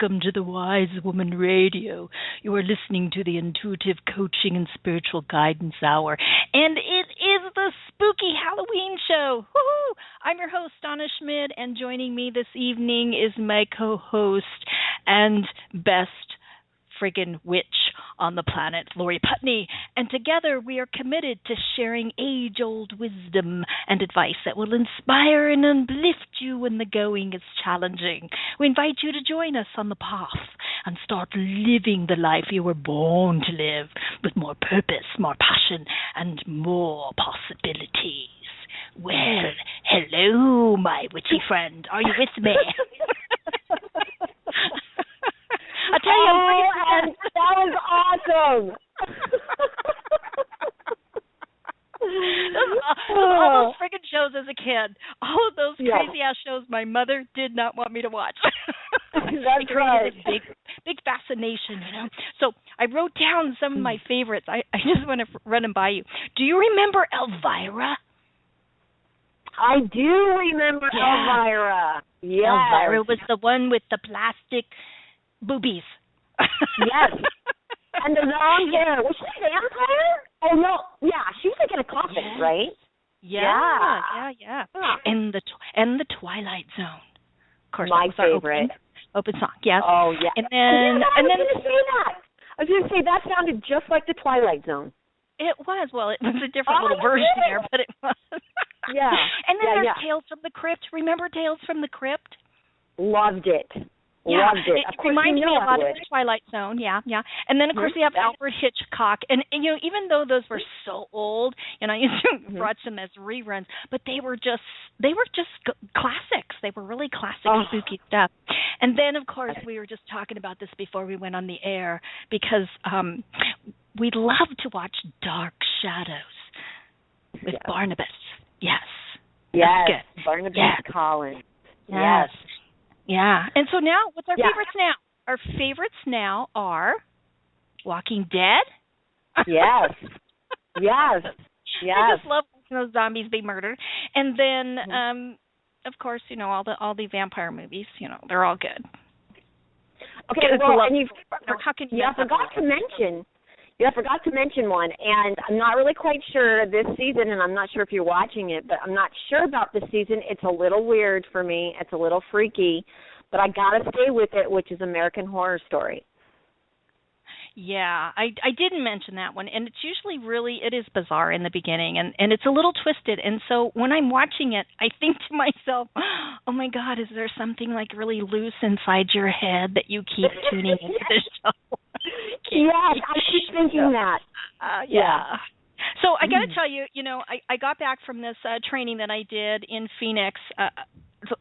welcome to the Wise Woman Radio. You are listening to the Intuitive Coaching and Spiritual Guidance Hour, and it is the Spooky Halloween Show. Woohoo! I'm your host, Donna Schmidt, and joining me this evening is my co-host and best friggin' witch on the planet, Lori Putney, and together we are committed to sharing age-old wisdom and advice that will inspire and uplift you when the going is challenging. We invite you to join us on the path and start living the life you were born to live with more purpose, more passion, and more possibilities. Well, hello, my witchy friend. Are you with me? I tell you, and that was awesome. all those friggin' shows as a kid, all of those crazy ass shows, my mother did not want me to watch. That's right. This big fascination, you know. So I wrote down some of my favorites. I just want to run them by you. Do you remember Elvira? I do remember Elvira. Yes. Elvira was the one with the plastic boobies. Yes. And the long hair. Was she a vampire? Oh, no. Yeah, she was like in a coffin, right? Yeah. And the Twilight Zone. Of course, my favorite. Open song, yes. Oh, yeah. And then I was going to say that. I was going to say that sounded just like the Twilight Zone. It was. Well, it was a different little version there, but it was. Yeah. And then there's Tales from the Crypt. Remember Tales from the Crypt? Loved it. Yeah, Loved it. It reminds me a lot of the Twilight Zone, yeah. And then, of course, we have Alfred Hitchcock. And, you know, even though those were so old, and I used to watch them as reruns, but they were just classics. They were really classic, spooky stuff. And then, of course, we were just talking about this before we went on the air, because we love to watch Dark Shadows with Barnabas. Yes. Yes, Barnabas Collins. Yes. Yeah. And so now, what's our favorites now? Our favorites now are Walking Dead. Yes. Yes. I just love watching those zombies be murdered. And then, of course, you know, all the vampire movies, you know, they're all good. Okay, well, and I forgot to mention one, and I'm not really quite sure this season, and I'm not sure if you're watching it, but I'm not sure about this season. It's a little weird for me. It's a little freaky, but I got to stay with it, which is American Horror Story. Yeah, I didn't mention that one, and it's usually it is bizarre in the beginning, and it's a little twisted, and so when I'm watching it, I think to myself, oh my God, is there something like really loose inside your head that you keep tuning into the show? Yes, I keep thinking that. Yeah. So I got to tell you, you know, I got back from this training that I did in Phoenix.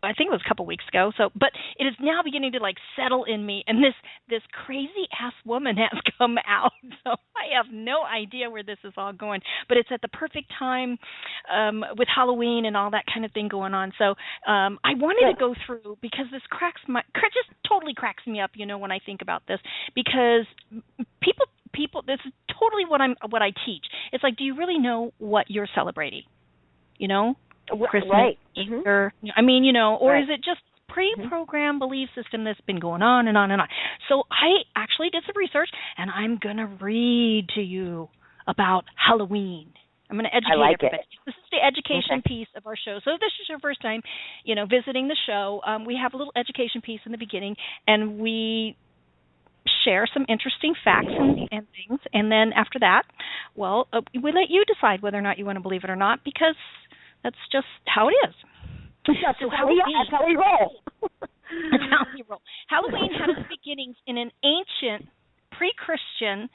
I think it was a couple weeks ago. But it is now beginning to like settle in me, and this crazy ass woman has come out. So I have no idea where this is all going. But it's at the perfect time with Halloween and all that kind of thing going on. So I wanted to go through, because this just totally cracks me up, you know, when I think about this, because people. This is totally what I teach. It's like, do you really know what you're celebrating? You know, Christmas, Easter. I mean, you know, or is it just pre-programmed belief system that's been going on and on and on? So I actually did some research, and I'm gonna read to you about Halloween. I'm going to educate everybody. This is the education piece of our show. So if this is your first time, you know, visiting the show, we have a little education piece in the beginning, and we share some interesting facts and things, and then after that, well, we let you decide whether or not you want to believe it or not, because that's just how it is. That's how we roll. That's how we roll. Halloween had its beginnings in an ancient pre-Christian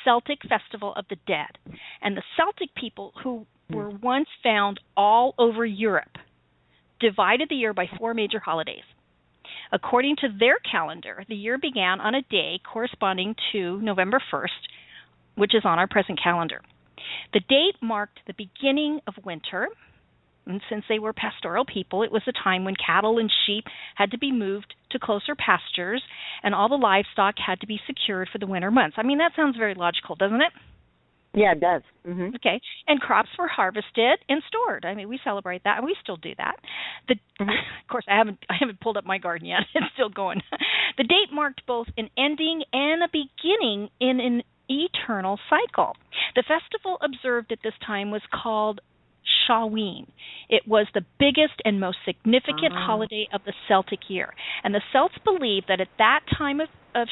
Celtic festival of the dead, and the Celtic people, who were once found all over Europe, divided the year by 4 major holidays. According to their calendar, the year began on a day corresponding to November 1st, which is on our present calendar. The date marked the beginning of winter, and since they were pastoral people, it was a time when cattle and sheep had to be moved to closer pastures, and all the livestock had to be secured for the winter months. I mean, that sounds very logical, doesn't it? Yeah, it does. Mhm. Okay, and crops were harvested and stored. I mean, we celebrate that, and we still do that. The, Mhm. of course, I haven't pulled up my garden yet. It's still going. The date marked both an ending and a beginning in an eternal cycle. The festival observed at this time was called Shawween. It was the biggest and most significant Ah. holiday of the Celtic year, and the Celts believed that at that time of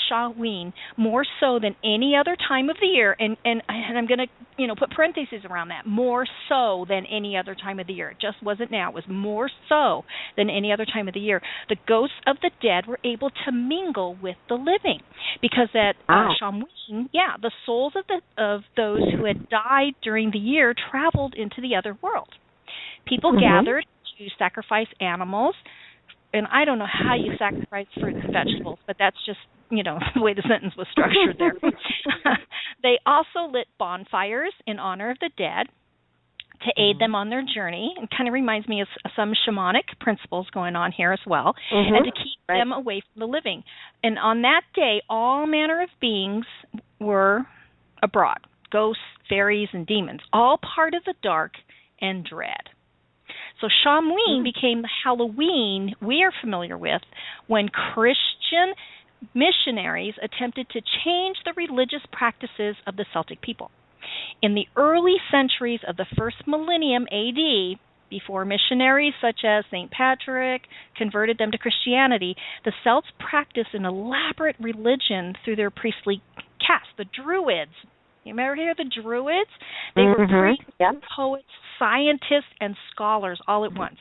Shawween, more so than any other time of the year, and I'm going to put parentheses around that, more so than any other time of the year. It just wasn't now. It was more so than any other time of the year. The ghosts of the dead were able to mingle with the living because at Wow. Shawween, the souls of those who had died during the year traveled into the other world. People gathered to sacrifice animals, and I don't know how you sacrifice fruits and vegetables, but that's just the way the sentence was structured there. They also lit bonfires in honor of the dead to aid them on their journey. It kind of reminds me of some shamanic principles going on here as well, and to keep them away from the living. And on that day, all manner of beings were abroad, ghosts, fairies, and demons, all part of the dark and dread. So Shawween became the Halloween we are familiar with when Christian missionaries attempted to change the religious practices of the Celtic people. In the early centuries of the first millennium AD, before missionaries such as St. Patrick converted them to Christianity, the Celts practiced an elaborate religion through their priestly caste, the Druids. You remember here the Druids? They were priests, poets, scientists, and scholars all at once.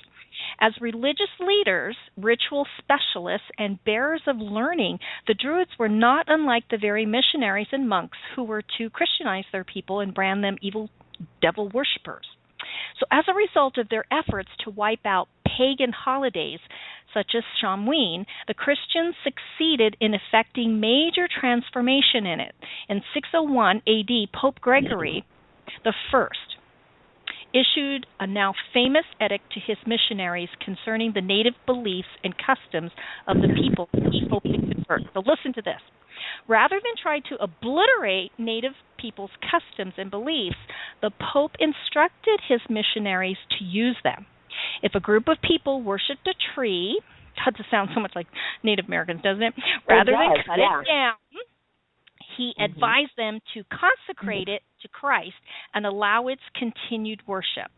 As religious leaders, ritual specialists, and bearers of learning, the Druids were not unlike the very missionaries and monks who were to Christianize their people and brand them evil devil worshippers. So as a result of their efforts to wipe out pagan holidays such as Shawween, the Christians succeeded in effecting major transformation in it. In 601 AD, Pope Gregory the First issued a now famous edict to his missionaries concerning the native beliefs and customs of the people he hoped to convert. So listen to this. Rather than try to obliterate native people's customs and beliefs, the Pope instructed his missionaries to use them. If a group of people worshipped a tree, that sounds so much like Native Americans, doesn't it? Rather than cut it down, he advised them to consecrate it to Christ and allow its continued worship.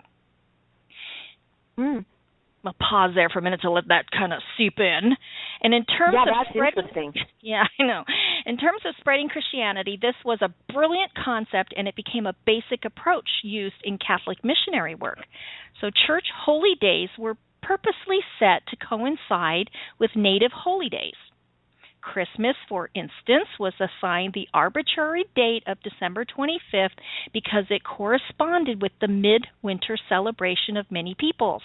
I'll pause there for a minute to let that kind of seep in. And in terms of interesting. Yeah, I know. In terms of spreading Christianity, this was a brilliant concept, and it became a basic approach used in Catholic missionary work. So church holy days were purposely set to coincide with native holy days. Christmas, for instance, was assigned the arbitrary date of December 25th because it corresponded with the midwinter celebration of many peoples.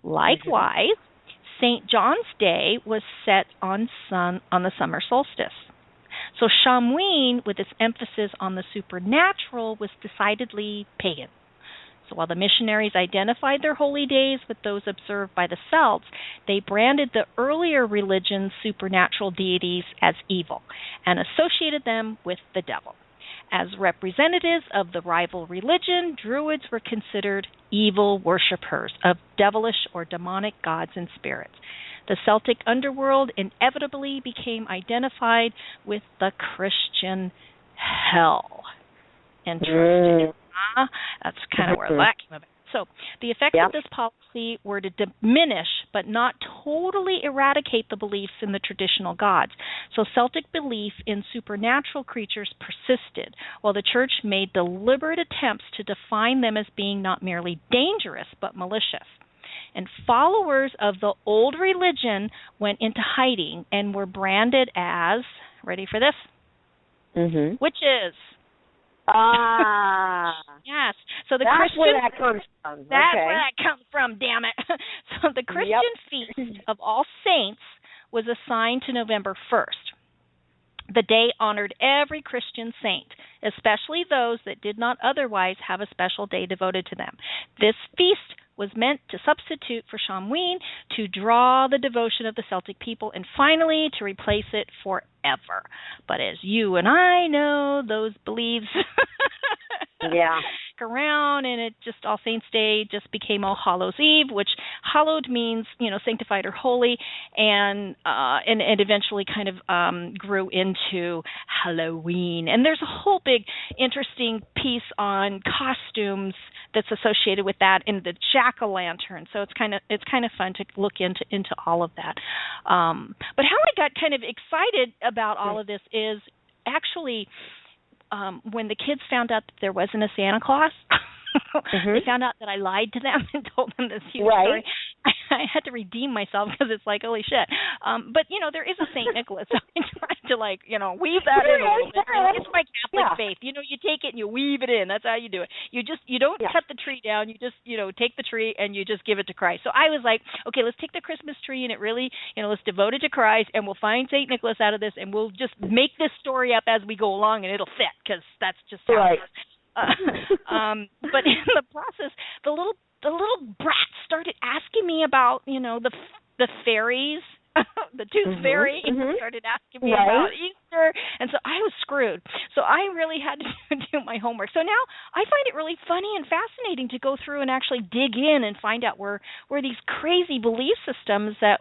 Likewise, St. John's Day was set on the summer solstice. So Shawween, with its emphasis on the supernatural, was decidedly pagan. So while the missionaries identified their holy days with those observed by the Celts, they branded the earlier religion's supernatural deities as evil and associated them with the devil. As representatives of the rival religion, Druids were considered evil worshippers of devilish or demonic gods and spirits. The Celtic underworld inevitably became identified with the Christian hell. Interesting. That's kind of where that came about. So the effects of this policy were to diminish but not totally eradicate the beliefs in the traditional gods. So Celtic belief in supernatural creatures persisted, while the church made deliberate attempts to define them as being not merely dangerous but malicious. And followers of the old religion went into hiding and were branded as, ready for this? Witches. Yes. So the that's where that comes from. That's where that comes from, damn it. So the Christian feast of All Saints was assigned to November 1st. The day honored every Christian saint, especially those that did not otherwise have a special day devoted to them. This feast was meant to substitute for Shawween, to draw the devotion of the Celtic people, and finally to replace it forever. But as you and I know, those beliefs Yeah. Around, and it just All Saints Day just became All Hallows Eve, which hallowed means, sanctified or holy, and it eventually kind of grew into Halloween. And there's a whole big interesting piece on costumes that's associated with that in the jack-o'-lantern. So it's kind of fun to look into all of that. But how I got kind of excited about all of this is actually when the kids found out that there wasn't a Santa Claus. They found out that I lied to them and told them this huge story. I had to redeem myself because it's like, holy shit. But, there is a St. Nicholas. So I tried to, weave that in a little bit. It's my Catholic faith. You take it and you weave it in. That's how you do it. You don't cut the tree down. You just, take the tree and you just give it to Christ. So I was like, okay, let's take the Christmas tree and it really, let's devote it to Christ, and we'll find St. Nicholas out of this, and we'll just make this story up as we go along, and it'll fit, because that's just how it is. But in the process, the little brat started asking me about, the fairies, the tooth fairy, started asking me about Easter, and so I was screwed. So I really had to do my homework. So now I find it really funny and fascinating to go through and actually dig in and find out where these crazy belief systems that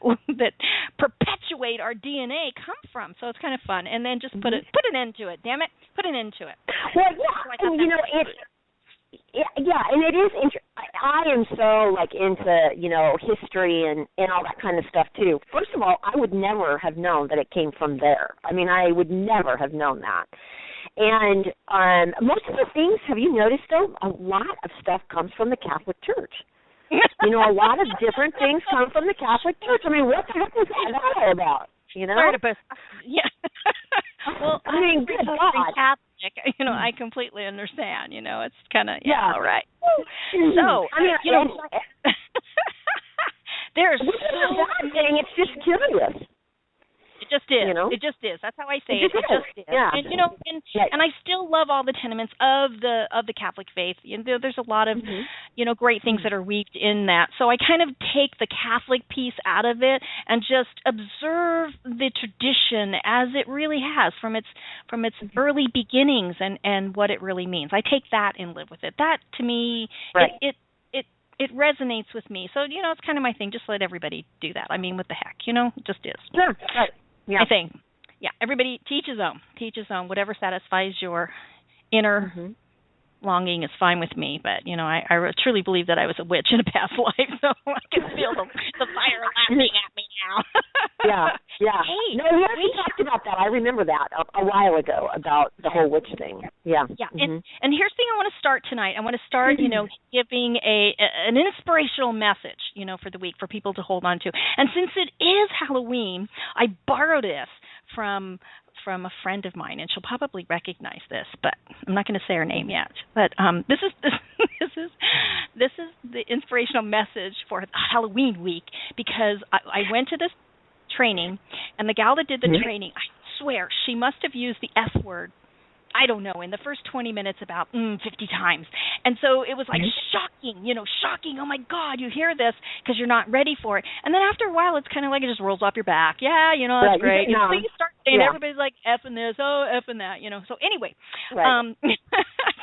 perpetuate our DNA come from. So it's kind of fun. And then just put an end to it. Damn it, put an end to it. Well, yeah, and and it is I am so into history and all that kind of stuff too. First of all, I would never have known that it came from there. I mean, I would never have known that. And most of the things, have you noticed though, a lot of stuff comes from the Catholic Church. A lot of different things come from the Catholic Church. I mean, what the heck was that all about? Yeah. Well, I mean, good God. Catholic, I completely understand. It's kind of all right. So, there's bad thing. It's just curious. It just is. It just is. That's how I say it. It just is. Yeah. And and I still love all the tenements of the Catholic faith. There's a lot of great things that are weaved in that. So I kind of take the Catholic piece out of it and just observe the tradition as it really has from its early beginnings and what it really means. I take that and live with it. That to me, it resonates with me. So it's kind of my thing. Just let everybody do that. I mean, what the heck, it just is. Sure. Right. Yeah. I think, everybody teach his own. Teach his own. Whatever satisfies your inner longing is fine with me. But, I truly believe that I was a witch in a past life, so I can feel the fire laughing at me now. Yeah. Hey, no, we already talked about that. I remember that a while ago, about the whole witch thing. Yeah. Yeah. And here's the thing I want to start tonight. I want to start, giving an inspirational message, for the week for people to hold on to. And since it is Halloween, I borrowed this from a friend of mine, and she'll probably recognize this, but I'm not going to say her name yet. But this is the inspirational message for Halloween week, because I went to this training, and the gal that did the training, I swear she must have used the F word, I don't know, in the first 20 minutes about 50 times. And so it was like shocking, shocking. Oh, my God, you hear this because you're not ready for it. And then after a while, it's kind of like it just rolls off your back. Yeah, that's great. So you start saying, everybody's like effing this, effing that, So anyway, I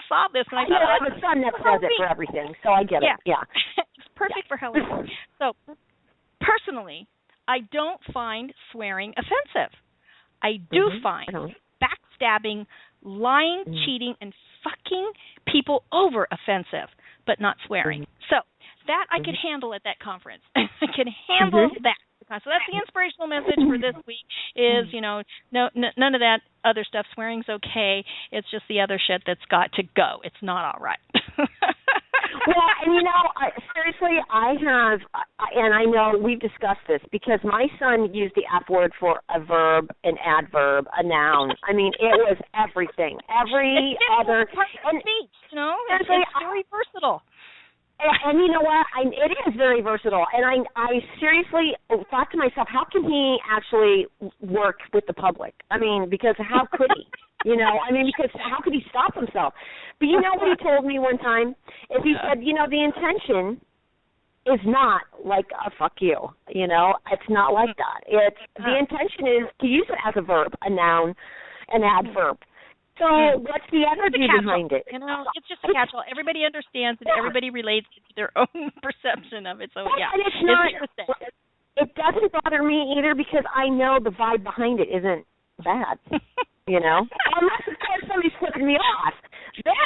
saw this and I thought, I have a son that says it for everything, so I get it. Yeah. It's perfect for Halloween. So personally, I don't find swearing offensive. I do find backstabbing, lying, cheating, and fucking people over offensive, but not swearing. So that I could handle at that conference. I can handle that. So that's the inspirational message for this week is, none of that other stuff. Swearing's okay. It's just the other shit that's got to go. It's not all right. Well, and seriously, I have, and I know we've discussed this, because my son used the F word for a verb, an adverb, a noun. I mean, it was everything. Every other. And speech, it's very versatile. And you know what? It is very versatile. And I seriously thought to myself, how can he actually work with the public? I mean, because how could he? Because how could he stop himself? But you know what he told me one time? Is he said, the intention is not like a fuck you. It's not like that. The intention is to use it as a verb, a noun, an adverb. So what's the energy behind it? You know, it's just a catch-all. Everybody understands it. Everybody relates to their own perception of it. So, yeah. And it's not, it doesn't bother me either because I know the vibe behind it isn't bad, you know? Unless, of course, somebody's flipping me off. Then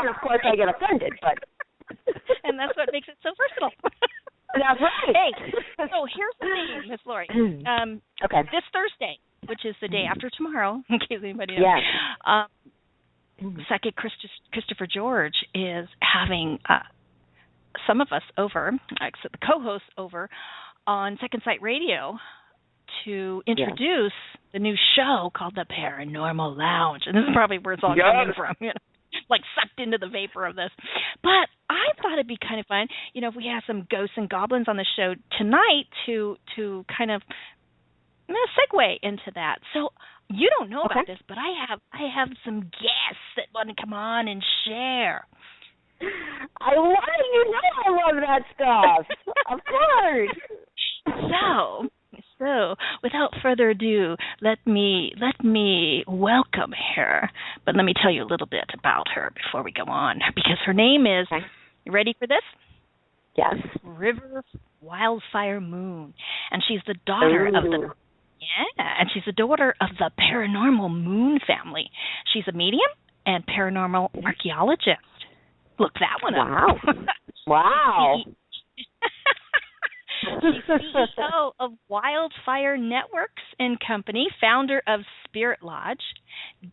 of course, I get offended. But and that's what makes it so personal. That's right. Hey, so here's the thing, Miss Lori. Okay. This Thursday, which is the day after tomorrow, in case anybody knows, Psychic Christopher George is having some of us over, except the co-hosts over, on Second Sight Radio to introduce the new show called The Paranormal Lounge. And this is probably where it's all coming from, you know, like sucked into the vapor of this. But I thought it'd be kind of fun, you know, if we have some ghosts and goblins on the show tonight to kind of segue into that. So you don't know about this, but I have some guests that want to come on and share. I love that stuff. Of course. So, without further ado, let me welcome her. But let me tell you a little bit about her before we go on, because her name is. You ready for this? Yes. River Wildfire Moon, and she's the daughter of the. Yeah, and she's the daughter of the Paranormal Moon family. She's a medium and paranormal archaeologist. Look that one up. Wow. She's CEO of Wildfire Networks and Company, founder of Spirit Lodge.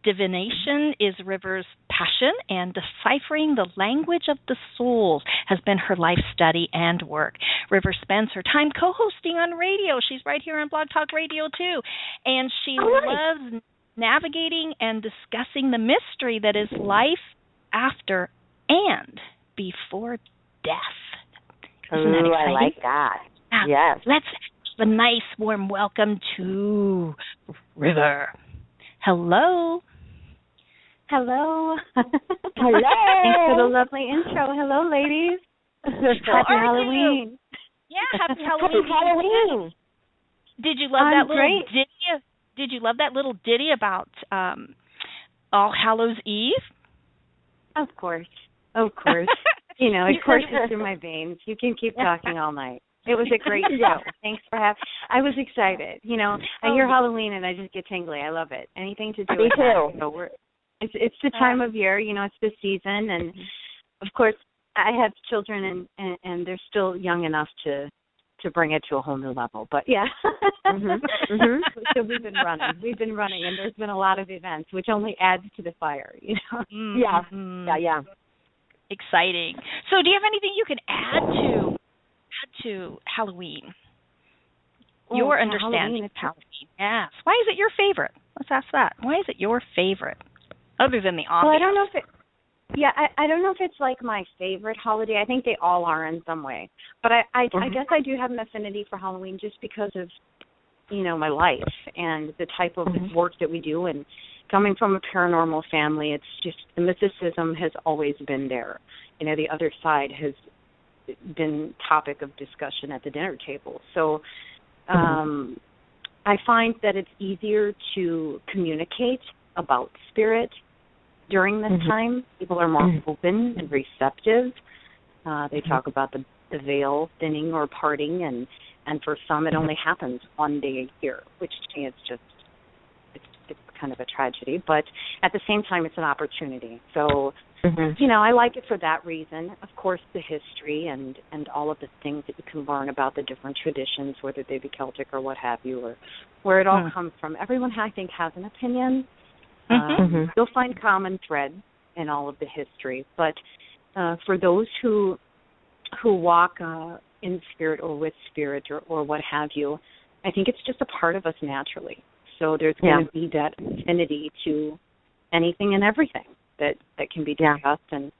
Divination is River's passion, and deciphering the language of the souls has been her life study and work. River spends her time co-hosting on radio. She's right here on Blog Talk Radio, too. And she loves navigating and discussing the mystery that is life after and before death. Isn't that exciting? I like that. Yes. Let's have a nice warm welcome to River. Hello. Hello. Hello. Thanks for the lovely intro. Hello, ladies. Happy Halloween. Yeah, happy Halloween. Happy Halloween. Did you love that little ditty? Did you love that little ditty about All Hallows Eve? Of course. You know, it courses through my veins. You can keep talking all night. It was a great show. Thanks for having. I was excited. You know, I hear Halloween and I just get tingly. I love it. Anything to do with that. You know, it's the time of year. You know, it's the season, and of course, I have children, and they're still young enough to bring it to a whole new level. But yeah, so we've been running, and there's been a lot of events, which only adds to the fire. You know. Yeah. Exciting. So, do you have anything you can add to Halloween? Your understanding of Halloween. Yes. Why is it your favorite? Let's ask that. Why is it your favorite, other than the obvious? Well, I don't know if I don't know if it's like my favorite holiday. I think they all are in some way. But I guess I do have an affinity for Halloween just because of, you know, my life and the type of work that we do. And coming from a paranormal family, it's just the mysticism has always been there. You know, the other side has been topic of discussion at the dinner table. So I find that it's easier to communicate about spirit during this time. People are more open and receptive. They talk about the veil thinning or parting, and for some it only happens one day a year, which to me it's kind of a tragedy. But at the same time, it's an opportunity. So, you know, I like it for that reason. Of course, the history and all of the things that you can learn about the different traditions, whether they be Celtic or what have you, or where it all comes from. Everyone, I think, has an opinion. You'll find common thread in all of the history. But for those who walk in spirit or with spirit or what have you, I think it's just a part of us naturally. So there's going to be that affinity to anything and everything that can be discussed, and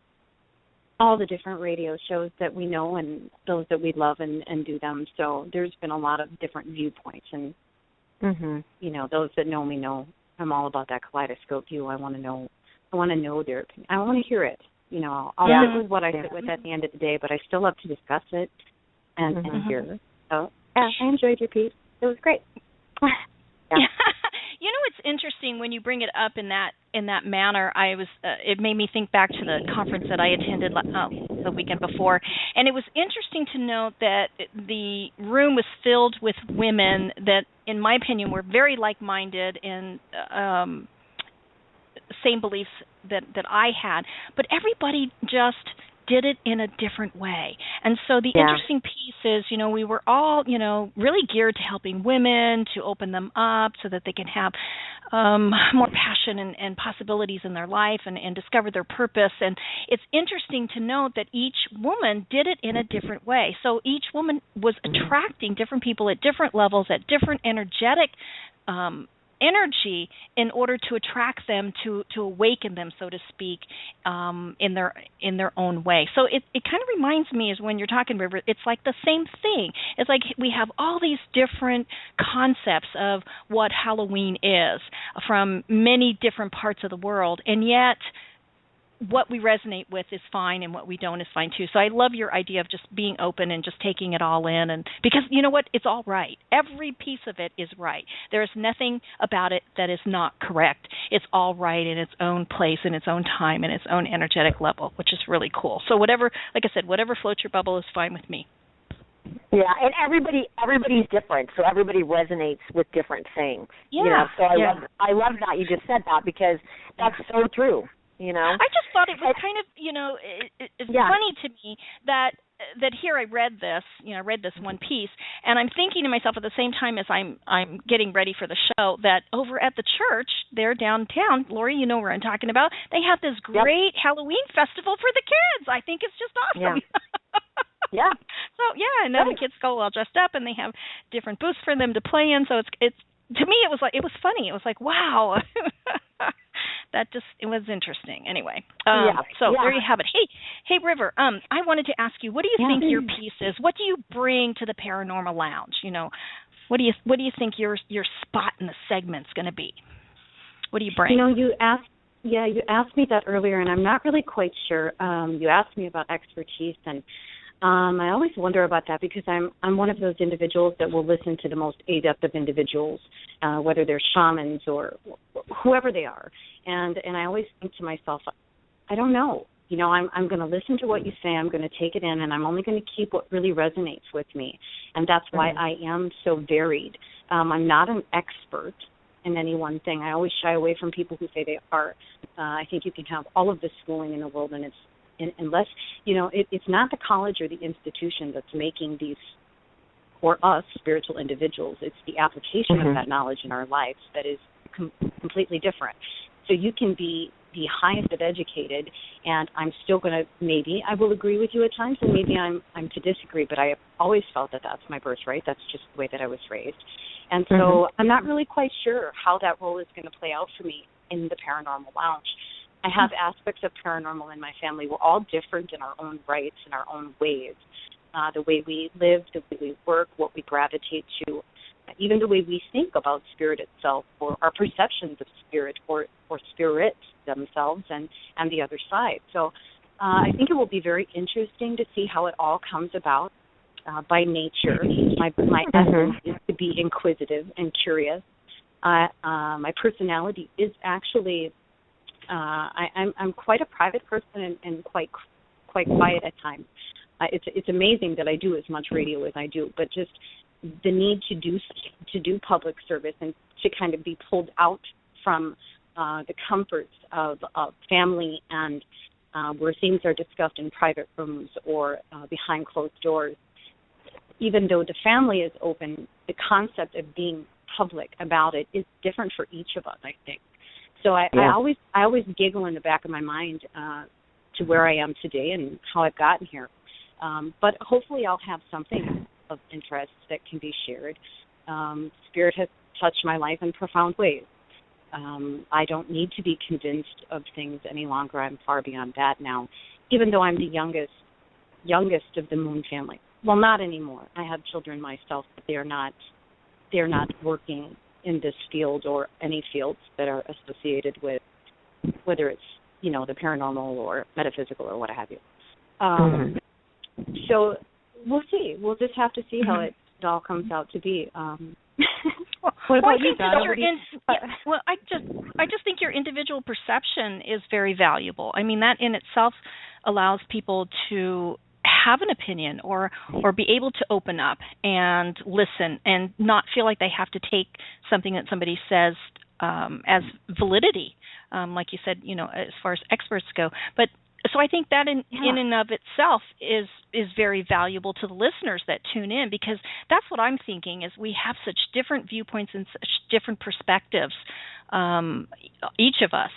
all the different radio shows that we know and those that we love and do them. So there's been a lot of different viewpoints, and you know, those that know me know I'm all about that kaleidoscope view. I want to know their opinion. I want to hear it. You know, I'll sit with what I sit with at the end of the day, but I still love to discuss it and hear it. So yeah, I enjoyed your piece. It was great. You know it's interesting when you bring it up in that manner. It made me think back to the conference that I attended the weekend before, and it was interesting to note that the room was filled with women that, in my opinion, were very like-minded and same beliefs that I had, but everybody just did it in a different way. And so the interesting piece is, we were all, really geared to helping women, to open them up so that they can have more passion and possibilities in their life and discover their purpose. And it's interesting to note that each woman did it in a different way. So each woman was attracting different people at different levels, at different energetic energy, in order to attract them, to awaken them, so to speak, in their own way. So it kind of reminds me, as when you're talking, River, it's like the same thing. It's like we have all these different concepts of what Halloween is from many different parts of the world, and yet what we resonate with is fine and what we don't is fine too. So I love your idea of just being open and just taking it all in, and because you know what, it's all right. Every piece of it is right. There is nothing about it that is not correct. It's all right in its own place, in its own time, in its own energetic level, which is really cool. So whatever, like I said, whatever floats your bubble is fine with me. Yeah, and everybody's different, so everybody resonates with different things. Yeah. So I love that you just said that, because that's so true. I just thought it was kind of, it's funny to me that here I read this, I read this one piece, and I'm thinking to myself at the same time as I'm getting ready for the show, that over at the church there downtown, Lori, you know where I'm talking about, they have this great Halloween festival for the kids. I think it's just awesome. Yeah. So and then the kids go all dressed up, and they have different booths for them to play in. So it's to me it was funny. It was like, wow. It was interesting. Anyway, there you have it. Hey, River. I wanted to ask you, what do you think your piece is? What do you bring to the Paranormal Lounge? What do you think your spot in the segment's going to be? What do you bring? You asked me that earlier, and I'm not really quite sure. You asked me about expertise, and I always wonder about that, because I'm one of those individuals that will listen to the most adept of individuals, whether they're shamans or whoever they are. And I always think to myself, I don't know. I'm going to listen to what you say. I'm going to take it in, and I'm only going to keep what really resonates with me. And that's why I am so varied. I'm not an expert in any one thing. I always shy away from people who say they are. I think you can have all of the schooling in the world, and unless, it's not the college or the institution that's making these, or us, spiritual individuals. It's the application of that knowledge in our lives that is completely different. So you can be the highest of educated, and I'm still going to, maybe I will agree with you at times, and maybe I'm to disagree, but I have always felt that that's my birthright. That's just the way that I was raised. And so I'm not really quite sure how that role is going to play out for me in the Paranormal Lounge. I have aspects of paranormal in my family. We're all different in our own rights, in our own ways. The way we live, the way we work, what we gravitate to, even the way we think about spirit itself, or our perceptions of spirit, or spirits themselves, and the other side. So I think it will be very interesting to see how it all comes about. By nature, my essence is to be inquisitive and curious. My personality is actually, I'm quite a private person and quite quiet at times. It's amazing that I do as much radio as I do, but just the need to do public service and to kind of be pulled out from the comforts of family and where things are discussed in private rooms or behind closed doors. Even though the family is open, the concept of being public about it is different for each of us, I think. So I always giggle in the back of my mind to where I am today and how I've gotten here. But hopefully I'll have something of interest that can be shared. Spirit has touched my life in profound ways. I don't need to be convinced of things any longer. I'm far beyond that now, even though I'm the youngest of the Moon family. Well, not anymore. I have children myself, but they're not working in this field or any fields that are associated with, whether it's, the paranormal or metaphysical or what have you. So we'll see. We'll just have to see how it all comes out to be. What Well, I about you, think that Donna? I just think your individual perception is very valuable. I mean, that in itself allows people to have an opinion or be able to open up and listen and not feel like they have to take something that somebody says as validity, like you said, as far as experts go. But so I think that in and of itself is very valuable to the listeners that tune in, because that's what I'm thinking is we have such different viewpoints and such different perspectives, each of us,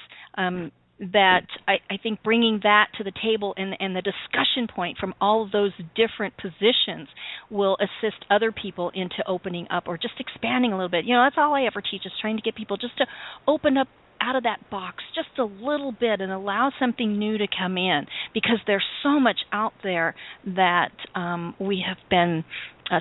that I think bringing that to the table and the discussion point from all of those different positions will assist other people into opening up or just expanding a little bit. That's all I ever teach, is trying to get people just to open up out of that box just a little bit and allow something new to come in, because there's so much out there that we have been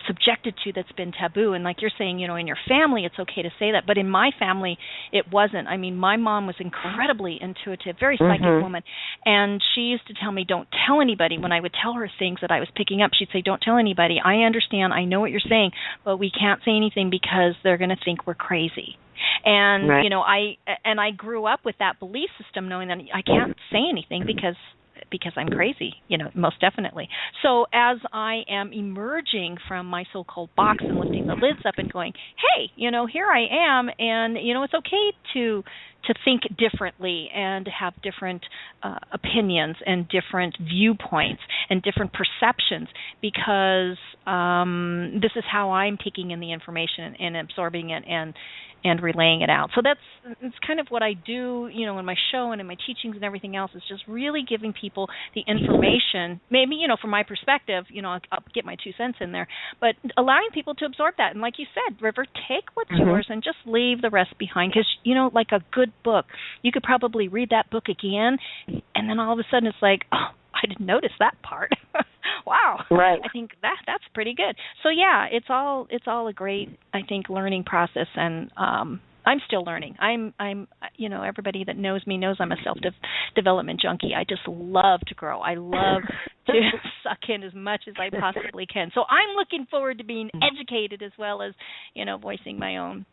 subjected to that's been taboo. And like you're saying, in your family it's okay to say that, but in my family it wasn't. I mean, my mom was incredibly intuitive, very psychic woman, and she used to tell me, don't tell anybody. When I would tell her things that I was picking up, she'd say, don't tell anybody. I understand, I know what you're saying, but we can't say anything because they're going to think we're crazy. And I grew up with that belief system, knowing that I can't say anything because I'm crazy, most definitely. So as I am emerging from my so-called box and lifting the lids up and going, hey, here I am, and it's okay to think differently and to have different opinions and different viewpoints and different perceptions, because this is how I'm taking in the information and absorbing it and relaying it out. So it's kind of what I do, in my show and in my teachings and everything else, is just really giving people the information, maybe, from my perspective, I'll get my 2 cents in there, but allowing people to absorb that. And like you said, River, take what's yours and just leave the rest behind, because, like a good book, you could probably read that book again, and then all of a sudden it's like, oh, I didn't notice that part. Wow. Right. I think that's pretty good. So yeah, it's all a great, I think, learning process, and I'm still learning. I'm everybody that knows me knows I'm a self-development junkie. I just love to grow. I love to suck in as much as I possibly can. So I'm looking forward to being educated as well as, voicing my own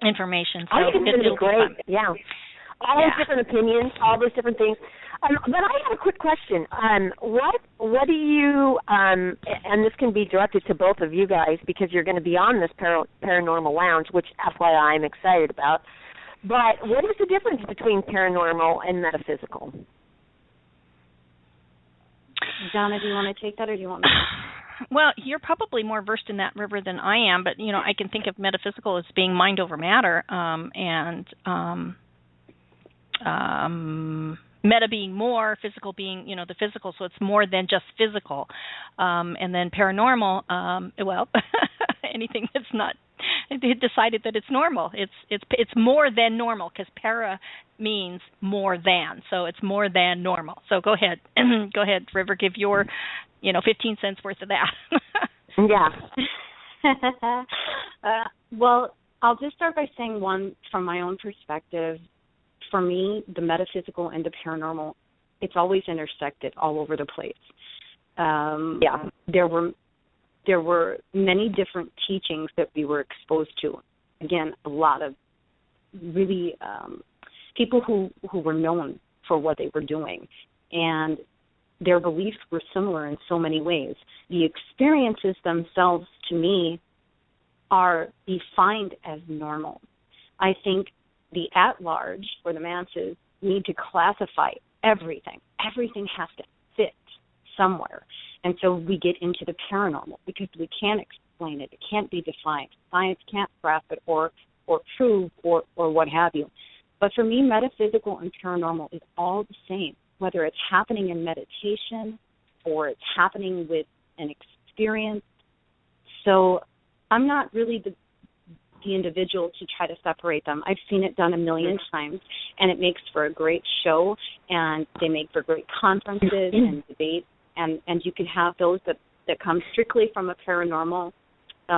information. So I think it's going to be great. Yeah. All those different opinions, all those different things. But I have a quick question. What do you, and this can be directed to both of you guys because you're going to be on this Paranormal Lounge, which FYI I'm excited about. But what is the difference between paranormal and metaphysical? Donna, do you want to take that, or do you want me to? Well, you're probably more versed in that, River, than I am, but, I can think of metaphysical as being mind over matter, and meta being more, physical being, the physical, so it's more than just physical. And then paranormal, anything that's not decided that it's normal. It's more than normal, because para means more than, so it's more than normal. So go ahead, River, give your, 15 cents worth of that. Yeah. Well, I'll just start by saying one from my own perspective. For me, the metaphysical and the paranormal, it's always intersected all over the place. There were many different teachings that we were exposed to. Again, a lot of really people who were known for what they were doing, and their beliefs were similar in so many ways. The experiences themselves, to me, are defined as normal. I think the at-large, or the masses, need to classify everything. Everything has to fit somewhere. And so we get into the paranormal because we can't explain it. It can't be defined. Science can't grasp it or prove or what have you. But for me, metaphysical and paranormal is all the same, whether it's happening in meditation or it's happening with an experience. So I'm not really the individual to try to separate them. I've seen it done a million times, and it makes for a great show, and they make for great conferences and debates, and you can have those that come strictly from a paranormal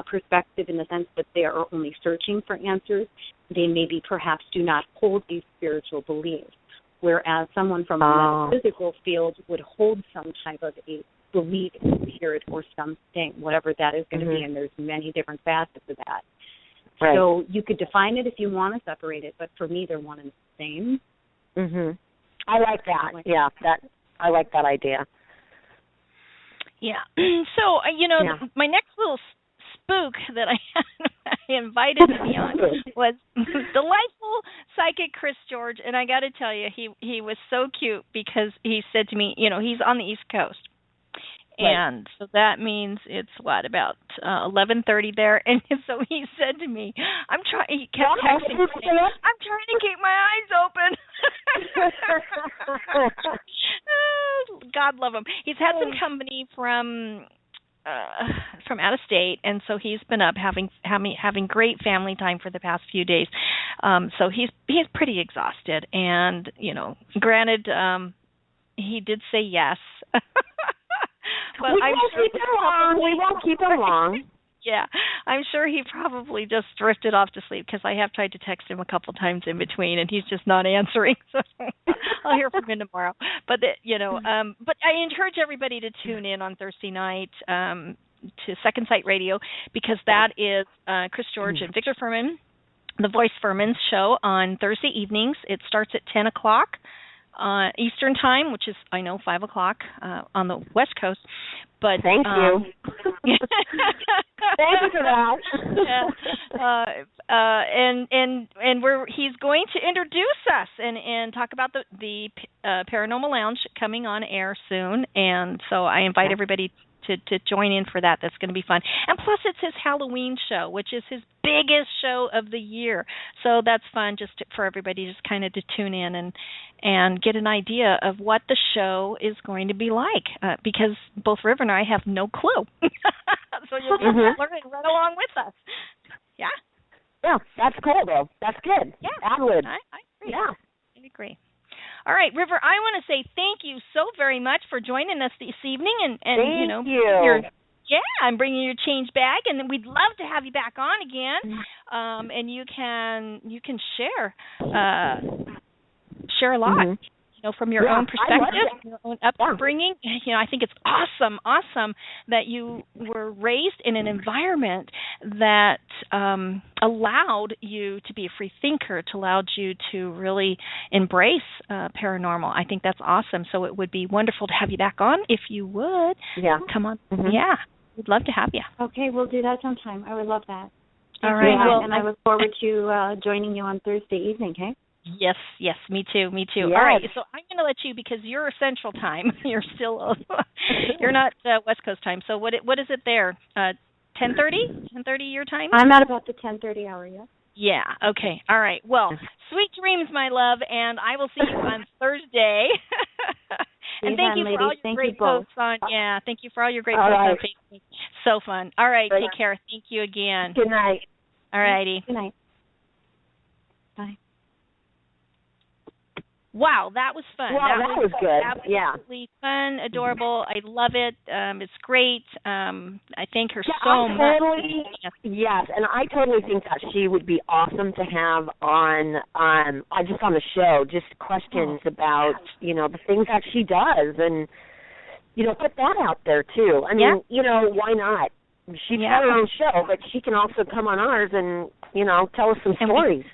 perspective, in the sense that they are only searching for answers. They maybe perhaps do not hold these spiritual beliefs, whereas someone from a metaphysical field would hold some type of a belief in spirit or something, whatever that is going to be, and there's many different facets of that. Right. So you could define it if you want to separate it, but for me, they're one and the same. Mhm. I like that. Yeah, I like that idea. Yeah. So, my next little spook that I invited to be on was delightful psychic Chris George, and I got to tell you, he was so cute because he said to me, he's on the East Coast. And so that means it's about 11:30 there, and so he said to me, he kept texting me, I'm trying to keep my eyes open. God love him. He's had some company from out of state, and so he's been up having great family time for the past few days. So he's pretty exhausted, and granted, he did say yes. But we won't keep him long. Yeah, I'm sure he probably just drifted off to sleep because I have tried to text him a couple times in between, and he's just not answering. So I'll hear from him tomorrow. But but I encourage everybody to tune in on Thursday night to Second Sight Radio, because that is Chris George and Victor Furman, the Voice Furman's show on Thursday evenings. It starts at 10 o'clock. Eastern time, which is, I know, 5 o'clock on the West Coast. But thank you. Thank you for that. And he's going to introduce us and talk about the Paranormal Lounge coming on air soon. And so I invite everybody to join in for that. That's going to be fun. And plus, it's his Halloween show, which is his biggest show of the year. So that's fun for everybody just kind of to tune in and get an idea of what the show is going to be like, because both River and I have no clue. So you'll be learning right along with us. Yeah? Yeah, that's cool, though. That's good. Yeah. I would. I agree. Yeah. I agree. All right, River, I want to say thank you so very much for joining us this evening. And thank you. I'm bringing your change bag, and we'd love to have you back on again. And you can share a lot, from your own perspective, your own upbringing. I think it's awesome that you were raised in an environment that allowed you to be a free thinker, to allowed you to really embrace paranormal. I think that's awesome. So it would be wonderful to have you back on if you would. Yeah. Come on. Yeah. We'd love to have you. Okay, we'll do that sometime. I would love that. All right. Well, and I look forward to joining you on Thursday evening, okay? Yes, me too. Yes. All right, so I'm going to let you, because you're Central Time. You're still, you're not West Coast time. So what is it there? 10:30 your time? I'm at about the 10:30 hour, yeah. Yeah, okay. All right. Well, sweet dreams, my love, and I will see you on Thursday. And thank you for all your great posts on. Yeah, thank you for all your great posts on Facebook. So fun. All right, take care. Thank you again. Good night. All righty. Good night. Bye. Wow, that was fun. Wow, that was good. Absolutely fun, adorable. I love it. It's great. I thank her so much. Yes, and I totally think that she would be awesome to have on just on the show. Just questions about the things that she does, and put that out there too. I mean, why not? She's got her own show, but she can also come on ours and tell us some stories.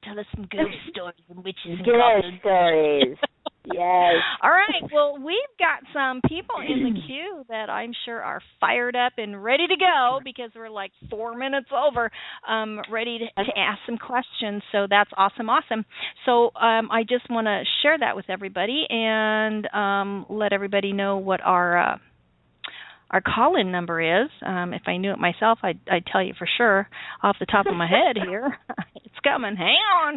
Tell us some ghost stories and witches and ghost stories. Yes. All right. Well, we've got some people in the queue that I'm sure are fired up and ready to go, because we're like 4 minutes over, ready to ask some questions. So that's awesome. So I just want to share that with everybody and let everybody know what our call-in number is. If I knew it myself, I'd tell you for sure off the top of my head here. It's coming. Hang on.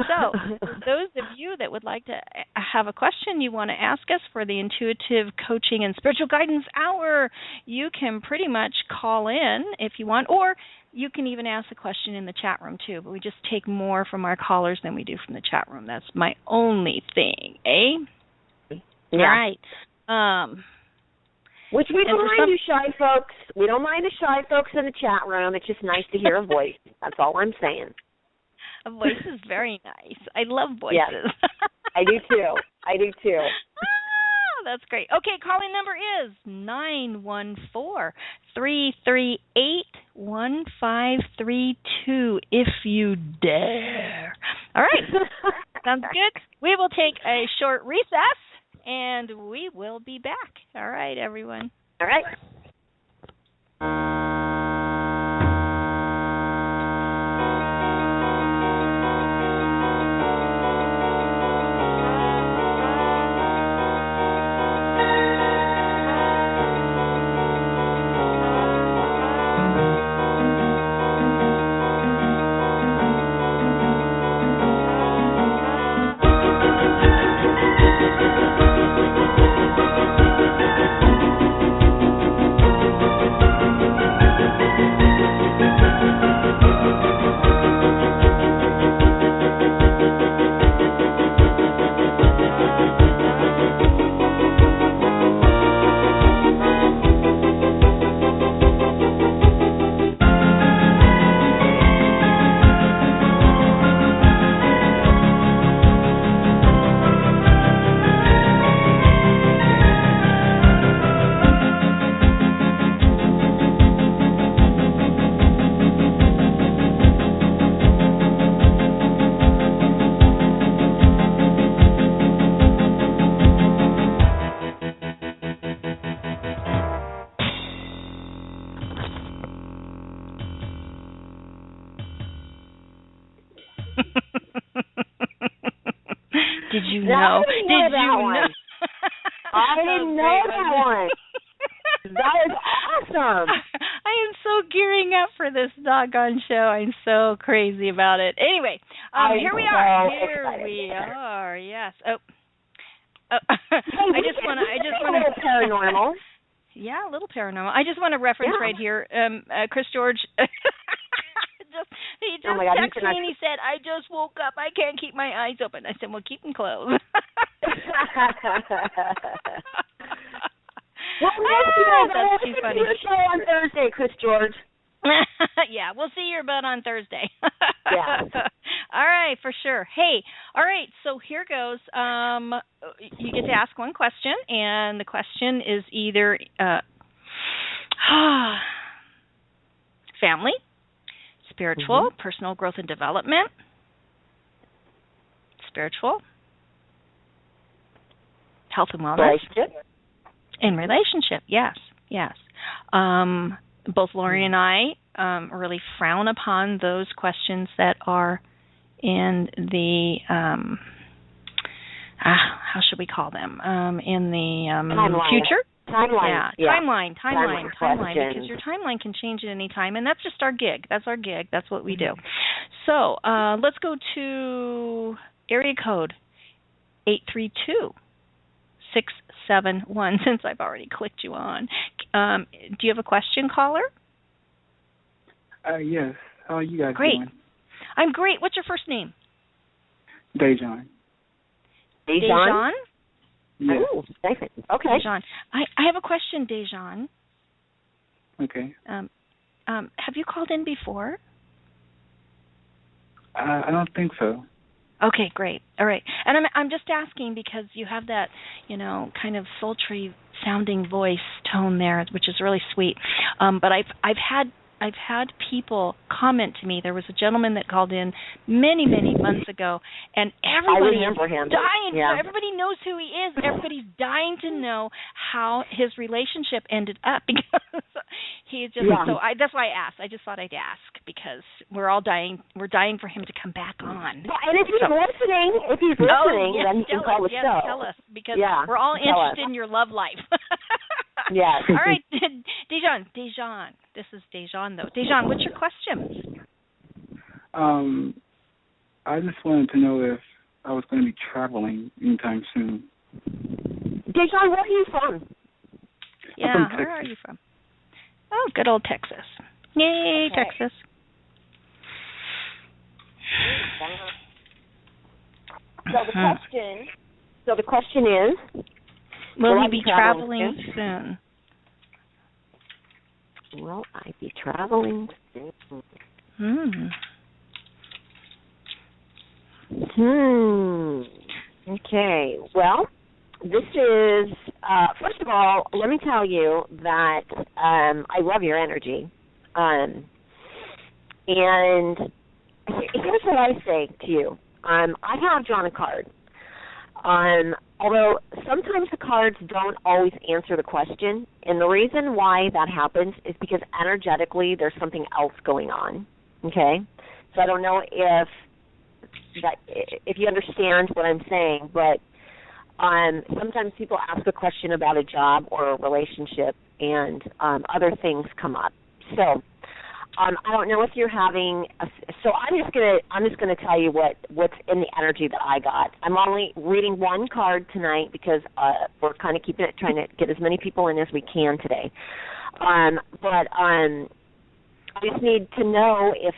So, for those of you that would like to have a question you want to ask us for the Intuitive Coaching and Spiritual Guidance Hour, you can pretty much call in if you want, or you can even ask a question in the chat room too, but we just take more from our callers than we do from the chat room. That's my only thing, eh? Yeah. All right. Which we don't mind you shy folks. We don't mind the shy folks in the chat room. It's just nice to hear a voice. That's all I'm saying. A voice is very nice. I love voices. Yes. I do too. That's great. Okay, calling number is 914-338-1532 if you dare. All right. Sounds good. We will take a short recess, and we will be back. All right, everyone. All right. Did you know? Did you know? I didn't know that one. That is awesome. I am so gearing up for this doggone show. I'm so crazy about it. Anyway, here we are. Here we are. Yes. I just want to paranormal. Yeah, a little paranormal. I just want to reference right here. Chris George. He just texted me and he said, "I just woke up. I can't keep my eyes open." I said, "Well, keep them closed." That's too funny. Show on Thursday, Chris George. Yeah, we'll see your butt on Thursday. Yeah. All right, for sure. Hey, all right, so here goes. You get to ask one question, and the question is either family, spiritual, personal growth and development, spiritual, health and wellness, relationship. and relationship. Yes. Both Lori and I really frown upon those questions that are in the how should we call them? In the future. Timeline. Yeah, timeline, because your timeline can change at any time, and that's just our gig. That's our gig. That's what we do. So let's go to area code 832-671, since I've already clicked you on. Do you have a question, caller? Yes. How are you guys Great. doing? I'm great. What's your first name? Dejan. Dejan? Yes. Oh, okay. Dejan. I have a question, Dejan. Okay. Have you called in before? I don't think so. Okay, great. All right. And I'm just asking because you have that, kind of sultry sounding voice tone there, which is really sweet. But I've had people comment to me. There was a gentleman that called in many months ago, and everybody is dying. Yeah. Everybody knows who he is. Everybody's dying to know how his relationship ended up because he just. Yeah. So that's why I asked. I just thought I'd ask because we're all dying. We're dying for him to come back on. Yeah, and if he's listening, then he can call the show. Tell us because we're all interested in your love life. Yes. All right, Dejan. This is Dejan, though. Dejan, what's your question? I just wanted to know if I was going to be traveling anytime soon. Dejan, where are you from? Yeah, where are you from? Oh, good old Texas. Yay, okay. Texas. So the question is, will you be traveling soon? Will I be traveling soon? Okay. Well, this is first of all, let me tell you that I love your energy. And here's what I say to you. I have drawn a card. Although sometimes the cards don't always answer the question, and the reason why that happens is because energetically there's something else going on. Okay? So I don't know if you understand what I'm saying, but sometimes people ask a question about a job or a relationship, and other things come up. So I don't know if you're having. So I'm just gonna tell you what's in the energy that I got. I'm only reading one card tonight because we're kind of trying to get as many people in as we can today. But I just need to know if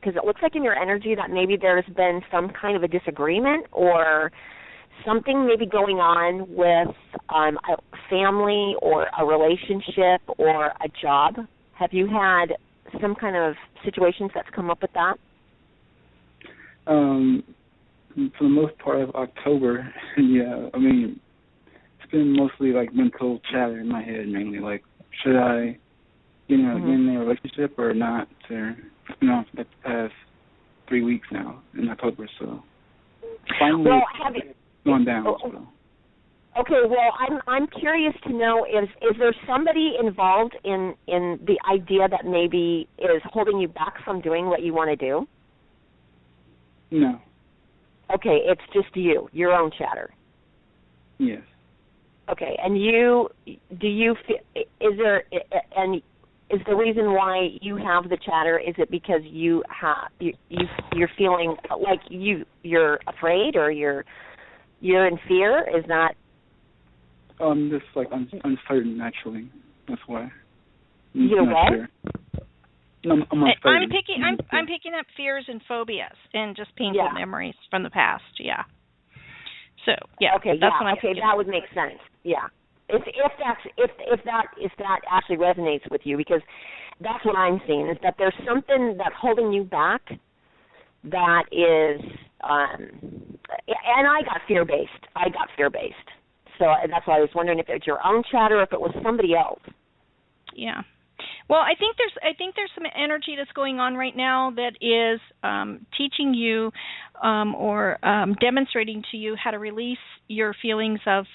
because it looks like in your energy that maybe there's been some kind of a disagreement or something maybe going on with a family or a relationship or a job. Have you had some kind of situations that's come up with that? For the most part of October, yeah. I mean, it's been mostly like mental chatter in my head mainly. Like, should I, get in a relationship or not? It's been on for the past 3 weeks now in October, so finally going down. So. Okay, well, I'm curious to know is there somebody involved in the idea that maybe is holding you back from doing what you want to do? No. Okay, it's just you, your own chatter. Yes. Okay, and is the reason why you have the chatter, is it because you're feeling like you're afraid or you're in fear? Is that just like uncertain naturally. That's why. You're what? Sure. No, I'm uncertain. I'm picking up fears and phobias and just painful memories from the past. Yeah. So Okay. That's that would make sense. Yeah. If that actually resonates with you, because that's what I'm seeing is that there's something that's holding you back. That is, and I got fear-based. So that's why I was wondering if it's your own chatter or if it was somebody else. Yeah. Well, I think there's some energy that's going on right now that is teaching you or demonstrating to you how to release your feelings of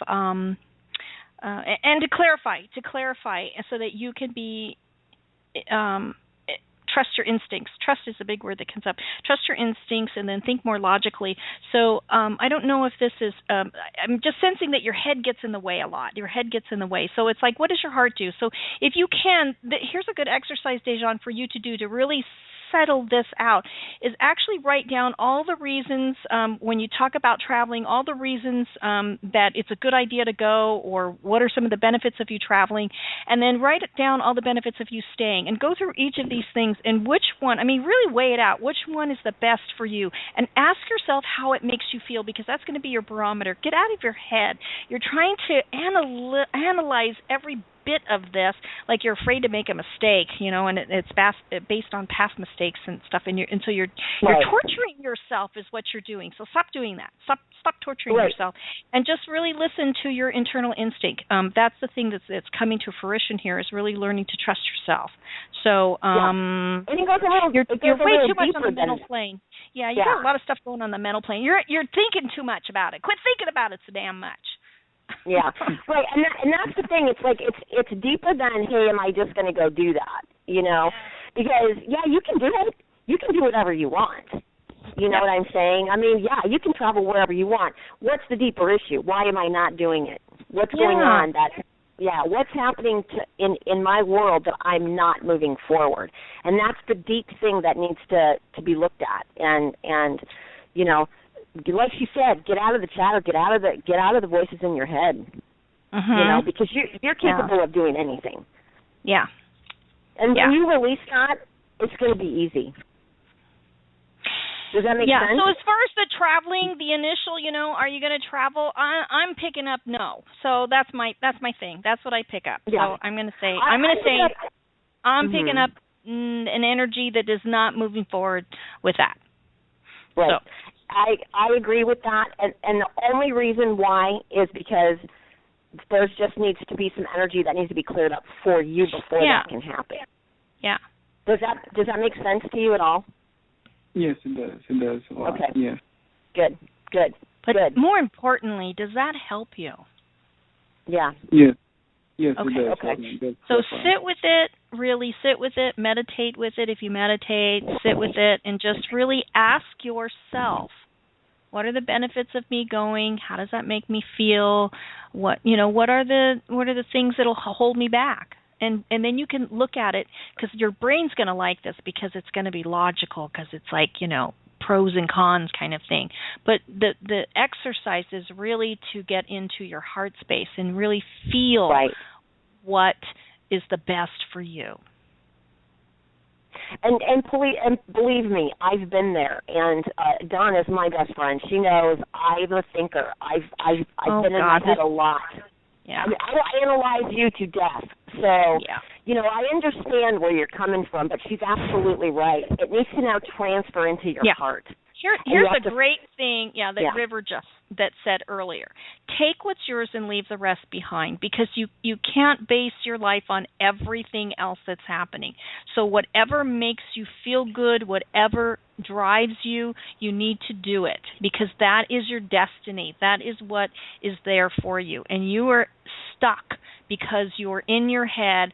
and to clarify so that you can be trust your instincts. Trust is a big word that comes up. Trust your instincts and then think more logically. So I don't know if this is, I'm just sensing that your head gets in the way a lot. Your head gets in the way. So it's like, what does your heart do? So if you can, here's a good exercise, Dejan, for you to do to really settle this out, is actually write down all the reasons when you talk about traveling, all the reasons that it's a good idea to go, or what are some of the benefits of you traveling, and then write down all the benefits of you staying, and go through each of these things and which one, really weigh it out, which one is the best for you, and ask yourself how it makes you feel, because that's going to be your barometer. Get out of your head. You're trying to analyze every bit of this, like you're afraid to make a mistake, and it's based on past mistakes and stuff, and so you're torturing yourself is what you're doing. So stop doing that. Stop torturing yourself, and just really listen to your internal instinct. That's the thing that's coming to fruition here, is really learning to trust yourself. So and it goes you're way too much on the mental plane. Yeah, you got a lot of stuff going on the mental plane. You're thinking too much about it. Quit thinking about it so damn much. Yeah, right, and that's the thing. It's like it's deeper than, hey, am I just going to go do that? Because you can do it. You can do whatever you want. You know what I'm saying? You can travel wherever you want. What's the deeper issue? Why am I not doing it? What's going on? What's happening in my world that I'm not moving forward? And that's the deep thing that needs to be looked at. And like she said, get out of the chatter, get out of the voices in your head. Because you're capable of doing anything. Yeah. And when you release that, it's going to be easy. Does that make sense? Yeah. So as far as the traveling, the initial, are you going to travel? I'm picking up no. So that's my thing. That's what I pick up. Yeah. So I'm going to say I'm picking up an energy that is not moving forward with that. Right. So. I agree with that, and the only reason why is because there just needs to be some energy that needs to be cleared up for you before that can happen. Yeah. Does that make sense to you at all? Yes, it does. It does a lot. Okay. Yes. Good. But more importantly, does that help you? Yeah. Yes. Yes, okay. it does. Okay. It does. So sit with it, really sit with it, meditate with it. If you meditate, sit with it, and just really ask yourself, what are the benefits of me going? How does that make me feel? What are the things that'll hold me back? And then you can look at it, because your brain's going to like this, because it's going to be logical, because it's like, pros and cons kind of thing. But the exercise is really to get into your heart space and really feel what is the best for you. And believe me, I've been there. And Dawn is my best friend. She knows I'm a thinker. I've been in my head a lot. Yeah. I mean, I will analyze you to death. So, I understand where you're coming from, but she's absolutely right. It needs to now transfer into your heart. Here's a great thing, that River just said earlier. Take what's yours and leave the rest behind, because you can't base your life on everything else that's happening. So whatever makes you feel good, whatever drives you, you need to do it, because that is your destiny. That is what is there for you. And you are stuck because you're in your head,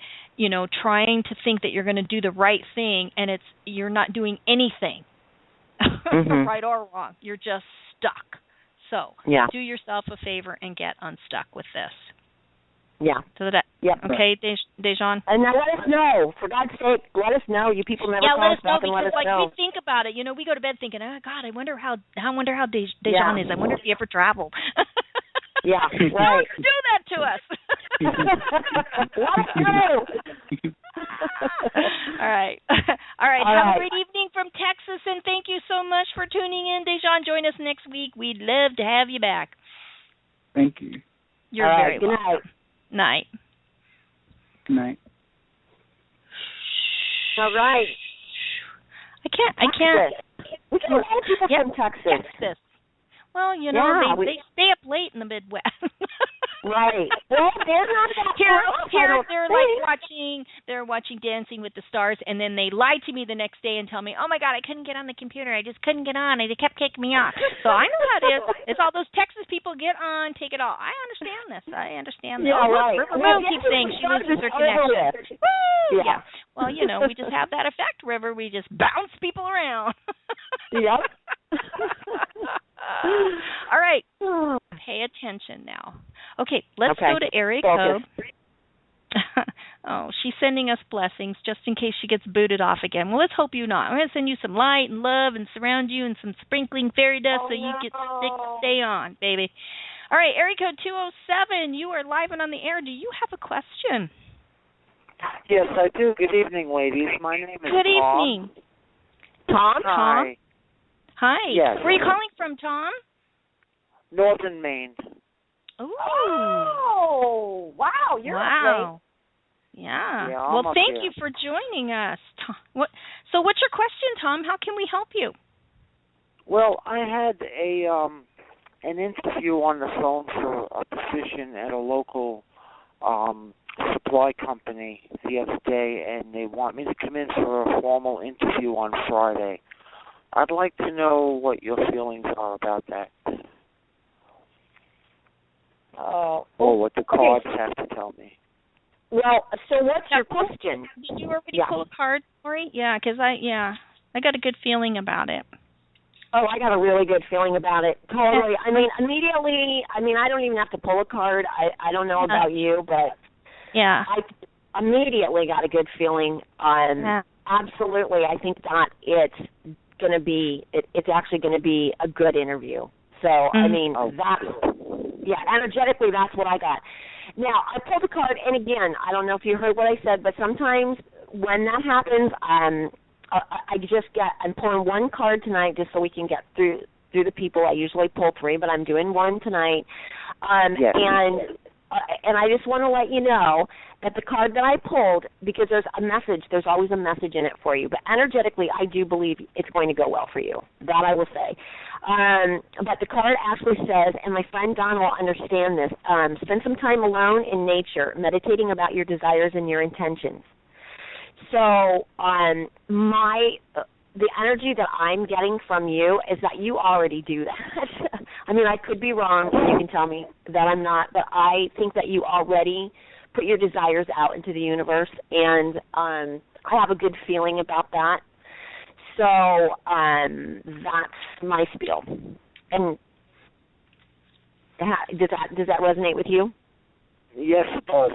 trying to think that you're going to do the right thing, and you're not doing anything. Right or wrong. You're just stuck. So do yourself a favor and get unstuck with this. Yeah. So that. Okay, Dejan. And now let us know. For God's sake, let us know. You people never call us back and let us know. We think about it. We go to bed thinking, oh God, I wonder how Dejan is. I wonder if he ever traveled. Yeah, right. Don't do that to us. Let us know. All right. Have a great evening from Texas, and thank you so much for tuning in. Dejan, join us next week. We'd love to have you back. Thank you. You're very welcome. Good night. Good night. All right. I can't. We can have people from Texas. Well, they stay up late in the Midwest. Right. Well, they're not that here they're watching Dancing with the Stars, and then they lie to me the next day and tell me, oh my God, I couldn't get on the computer. I just couldn't get on. They kept kicking me off. So I know how it is. It's all those Texas people get on, take it all. I understand this. Yeah, right. River Moon keeps saying she loses her connection. Woo! Yeah. Well, we just have that effect, River. We just bounce people around. Yep. All right. Pay attention now. Okay, let's go to area code. Oh, she's sending us blessings just in case she gets booted off again. Well, let's hope you not. I'm going to send you some light and love and surround you and some sprinkling fairy dust you get stay on, baby. All right, area code 207. You are live and on the air. Do you have a question? Yes, I do. Good evening, ladies. My name is Tom. Good evening. Tom? Hi. Hi. Yes. Where are you calling from, Tom? Northern Maine. Ooh. Oh, wow. You're wow. Yeah. Well, thank you for joining us. So what's your question, Tom? How can we help you? Well, I had an interview on the phone for a position at a local supply company the other day, and they want me to come in for a formal interview on Friday. I'd like to know what your feelings are about that. Or what the cards have to tell me. Well, so what's your question? Did you already pull a card, Lori? Yeah, because I got a good feeling about it. Oh, I got a really good feeling about it. Totally. I mean, immediately, I don't even have to pull a card. I don't know about you, but I immediately got a good feeling. Absolutely. I think that it's going to be, it's actually going to be a good interview. So, I mean, energetically, that's what I got. Now, I pulled a card, and again, I don't know if you heard what I said, but sometimes when that happens, I'm pulling one card tonight just so we can get through the people. I usually pull three, but I'm doing one tonight. And I just want to let you know that the card that I pulled, because there's always a message in it for you, but energetically, I do believe it's going to go well for you. That I will say. But the card actually says, and my friend Don will understand this, spend some time alone in nature, meditating about your desires and your intentions. So the energy that I'm getting from you is that you already do that. I mean, I could be wrong, and you can tell me that I'm not, but I think that you already put your desires out into the universe, and I have a good feeling about that. So that's my spiel. And does that resonate with you? Yes, it does.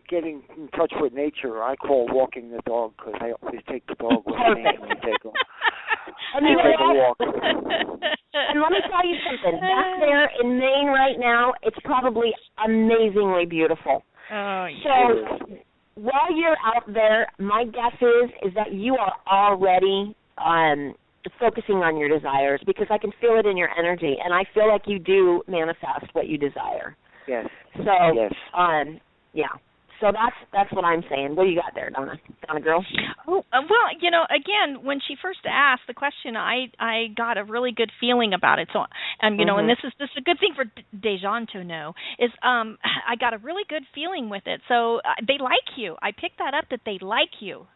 Getting in touch with nature, I call walking the dog, because I always take the dog with me and we take a walk. And let me tell you something. Back there in Maine right now, it's probably amazingly beautiful. Oh, yeah. So while you're out there, my guess is that you are already focusing on your desires, because I can feel it in your energy, and I feel like you do manifest what you desire. Yes. So, yes. Yeah. So that's what I'm saying. What do you got there, Donna? Donna girl? Oh, well, again, when she first asked the question, I got a really good feeling about it. So, and this is a good thing for Dejan to know is I got a really good feeling with it. So they like you. I picked that up that they like you.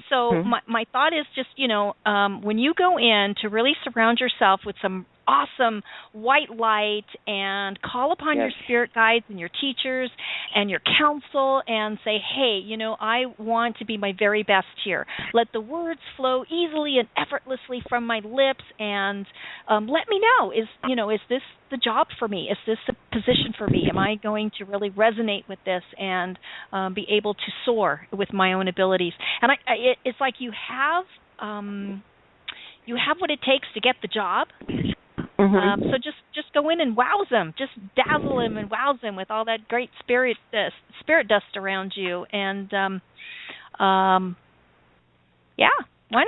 So my thought is just when you go in to really surround yourself with some awesome white light and call upon your spirit guides and your teachers and your counsel and say, hey, I want to be my very best here. Let the words flow easily and effortlessly from my lips, and let me know, is this the job for me? Is this the position for me? Am I going to really resonate with this and be able to soar with my own abilities? And it's like you have what it takes to get the job. So just go in and wow them, just dazzle them and wow them with all that great spirit dust around you, and why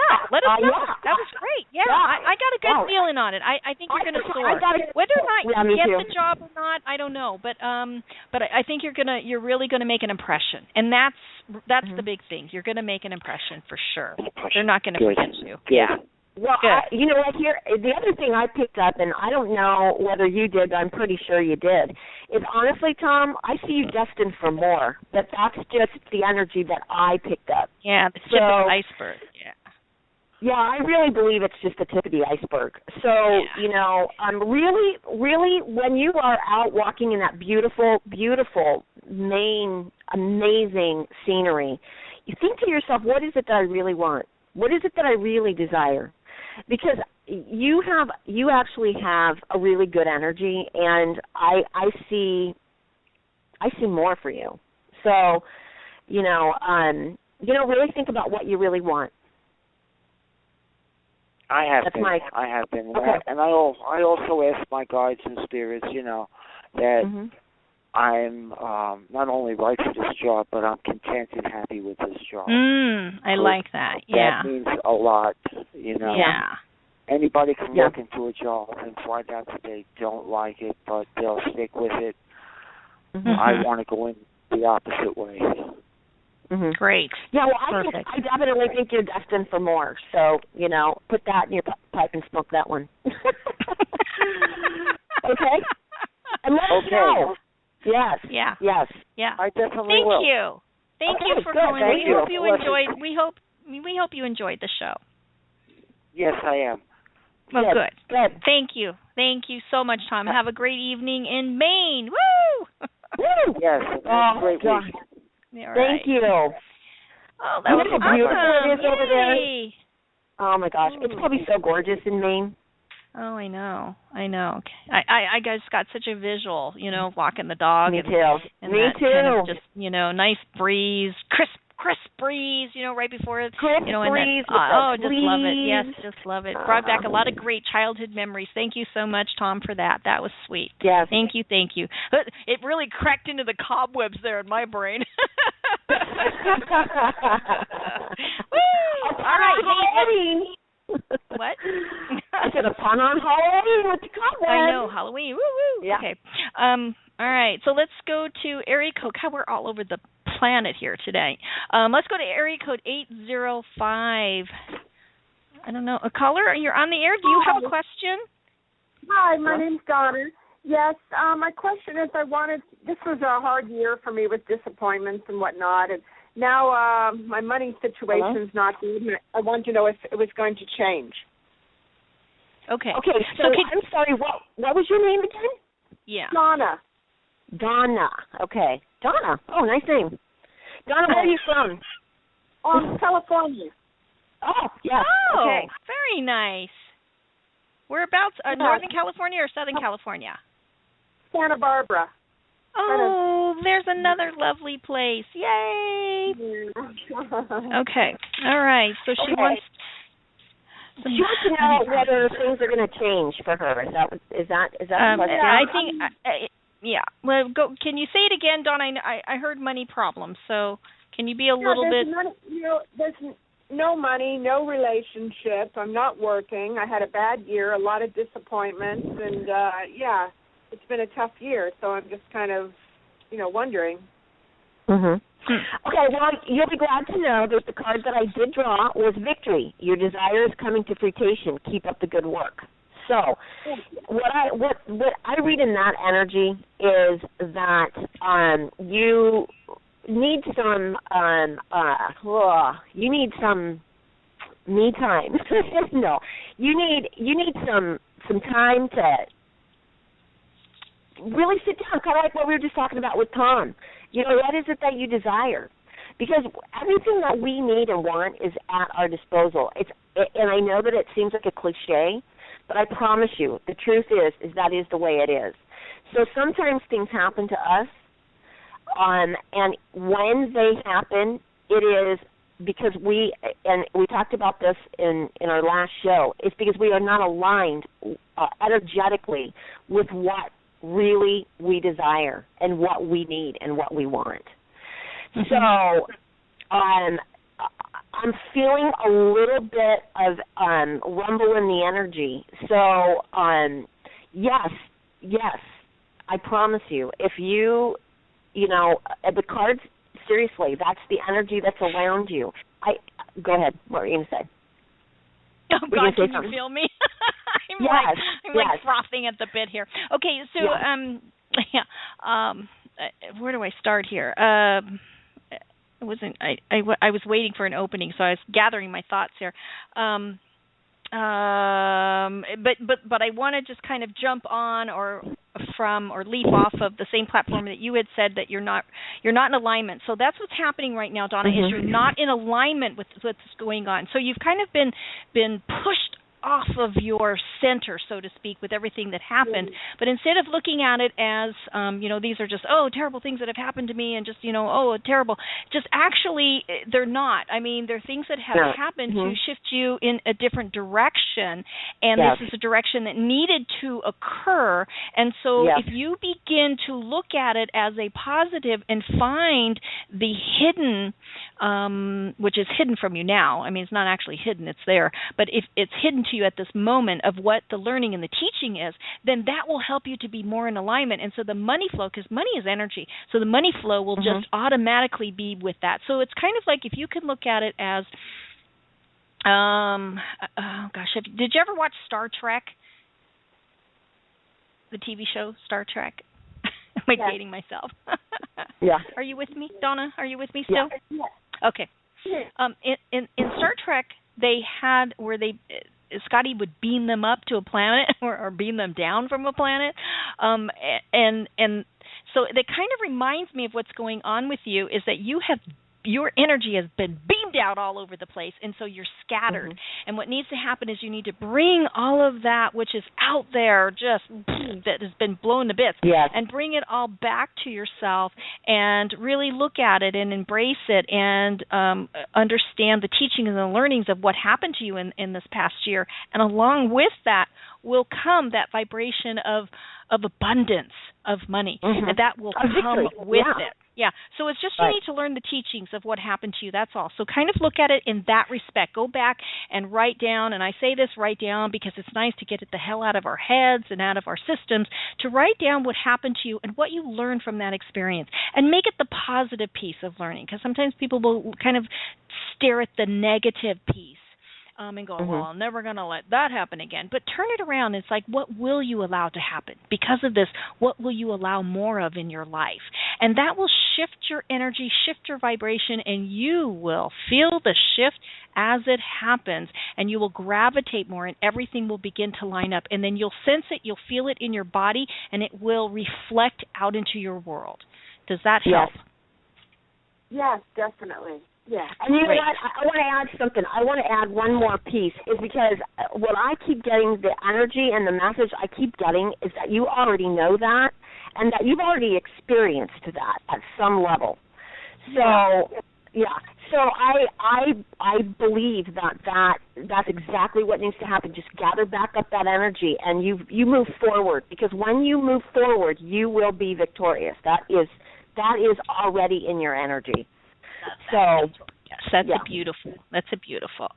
not? Let us know. That was great. I got a good feeling on it. I think you're going to soar. Whether or not you get the job or not, I don't know, but I think you're really going to make an impression, and that's the big thing. You're going to make an impression for sure. They're not going to forget you. Yeah. Well, here the other thing I picked up, and I don't know whether you did, but I'm pretty sure you did, is honestly, Tom, I see you destined for more. But that's just the energy that I picked up. Yeah, the tip of the iceberg. Yeah, I really believe it's just the tip of the iceberg. So, really, when you are out walking in that beautiful, beautiful Maine, amazing scenery, you think to yourself, what is it that I really want? What is it that I really desire? Because you actually have a really good energy, and I see more for you. So, really think about what you really want. I have been, okay. And I also ask my guides and spirits, that I'm not only right for this job, but I'm content and happy with this job. I like that. Yeah, that means a lot. Yeah. Anybody can walk into a job and find out that they don't like it, but they'll stick with it. I want to go in the opposite way. Great. Yeah, well, I definitely think you're destined for more. So, put that in your pipe and smoke that one. Okay? And let us know. Yes. Yeah. Yes. Yeah. I definitely will. Thank you for calling. We hope you enjoyed. We hope you enjoyed the show. Yes, I am. Well, good. Thank you so much, Tom. Have a great evening in Maine. Woo! Woo! Yes. Great week. Right. Thank you. Oh, that was how beautiful it is over there. Yay. Oh my gosh, it's probably so gorgeous in Maine. Oh, I know. I just got such a visual, walking the dog. Me and, too. And Me that too. Kind of just, nice breeze, crisp breeze, right before it. Crisp breeze. Just love it. Yes, just love it. Brought back a lot of great childhood memories. Thank you so much, Tom, for that. That was sweet. Yes. Thank you. It really cracked into the cobwebs there in my brain. Woo! All right. Halloween. What? I said a pun on Halloween with the cobwebs. I know, Halloween. Woo woo. Yeah. Okay. All right. So let's go to area code. God, we're all over the planet here today. Let's go to area code 805. I don't know. A caller, you're on the air. Do you have a question? Hi, my name's Donna. Yes, my question is this was a hard year for me with disappointments and whatnot, and now my money situation's not good. I want to know if it was going to change. Okay. Okay, so I'm sorry, what was your name again? Yeah. Donna. Donna. Okay. Donna. Oh, nice name. Donna, where are you from? California. Oh, yes. Oh, okay. very nice. Whereabouts? Northern California or Southern California? Santa Barbara. Oh, there's another lovely place. Yay! Okay. All right. So she wants. She wants to know whether things are going to change for her. Is that the question? I think. Yeah. Well, go. Can you say it again, Dawn? I heard money problems. So can you be a little bit? There's no money, no relationship. I'm not working. I had a bad year, a lot of disappointments, and it's been a tough year. So I'm just kind of, wondering. Mhm. Okay, well, you'll be glad to know that the card that I did draw was victory. Your desire is coming to fruition. Keep up the good work. So, what I read in that energy is that you need some me time. No, you need some time to really sit down, kind of like what we were just talking about with Tom. What is it that you desire? Because everything that we need and want is at our disposal. And I know that it seems like a cliche, but I promise you, the truth is that is the way it is. So sometimes things happen to us, and when they happen, it is because we talked about this in our last show, it's because we are not aligned energetically with what really we desire and what we need and what we want. Mm-hmm. So I'm feeling a little bit of rumble in the energy. So yes, I promise you, if the cards, seriously, that's the energy that's around you. Go ahead. What were you going to say? Oh, God, can you feel me? I'm like frothing at the bit here. Okay, so, where do I start here? I was waiting for an opening, so I was gathering my thoughts here. But I want to just kind of jump on or leap off of the same platform that you had said that you're not in alignment. So that's what's happening right now, Donna, is you're not in alignment with what's going on. So you've kind of been pushed off of your center, so to speak, with everything that happened. But instead of looking at it as, these are just, terrible things that have happened to me and just, terrible, just actually they're not. I mean, they're things that have happened to shift you in a different direction, and this is a direction that needed to occur. And so if you begin to look at it as a positive and find the hidden, which is hidden from you now. I mean, it's not actually hidden, it's there. But if it's hidden to you at this moment of what the learning and the teaching is, then that will help you to be more in alignment. And so the money flow, because money is energy, so the money flow will just automatically be with that. So it's kind of like if you can look at it as, did you ever watch Star Trek? The TV show Star Trek? Am I dating myself? Yeah. Are you with me, Donna? Are you with me still? Yeah. Okay. In Star Trek, they had where Scotty would beam them up to a planet or beam them down from a planet, and so that kind of reminds me of what's going on with you is that your energy has been beamed out all over the place, and so you're scattered. And what needs to happen is you need to bring all of that which is out there, just that has been blown to bits, and bring it all back to yourself and really look at it and embrace it and understand the teaching and the learnings of what happened to you in this past year. And along with that will come that vibration of abundance of money, and that will come with it. Yeah, so it's just you need to learn the teachings of what happened to you, that's all. So kind of look at it in that respect. Go back and write down, and I say this, write down, because it's nice to get it the hell out of our heads and out of our systems, to write down what happened to you and what you learned from that experience, and make it the positive piece of learning, because sometimes people will kind of stare at the negative piece. and going, well, I'm never going to let that happen again. But turn it around. It's like, what will you allow to happen? Because of this, what will you allow more of in your life? And that will shift your energy, shift your vibration, and you will feel the shift as it happens, and you will gravitate more, and everything will begin to line up. And then you'll sense it, you'll feel it in your body, and it will reflect out into your world. Does that help? Yes, definitely. Yeah. And you know what? I want to add something. I want to add one more piece, is because what I keep getting, the energy and the message I keep getting, is that you already know that, and that you've already experienced that at some level. So, So I believe that's exactly what needs to happen. Just gather back up that energy, and you move forward, because when you move forward, you will be victorious. That is already in your energy. That's a beautiful.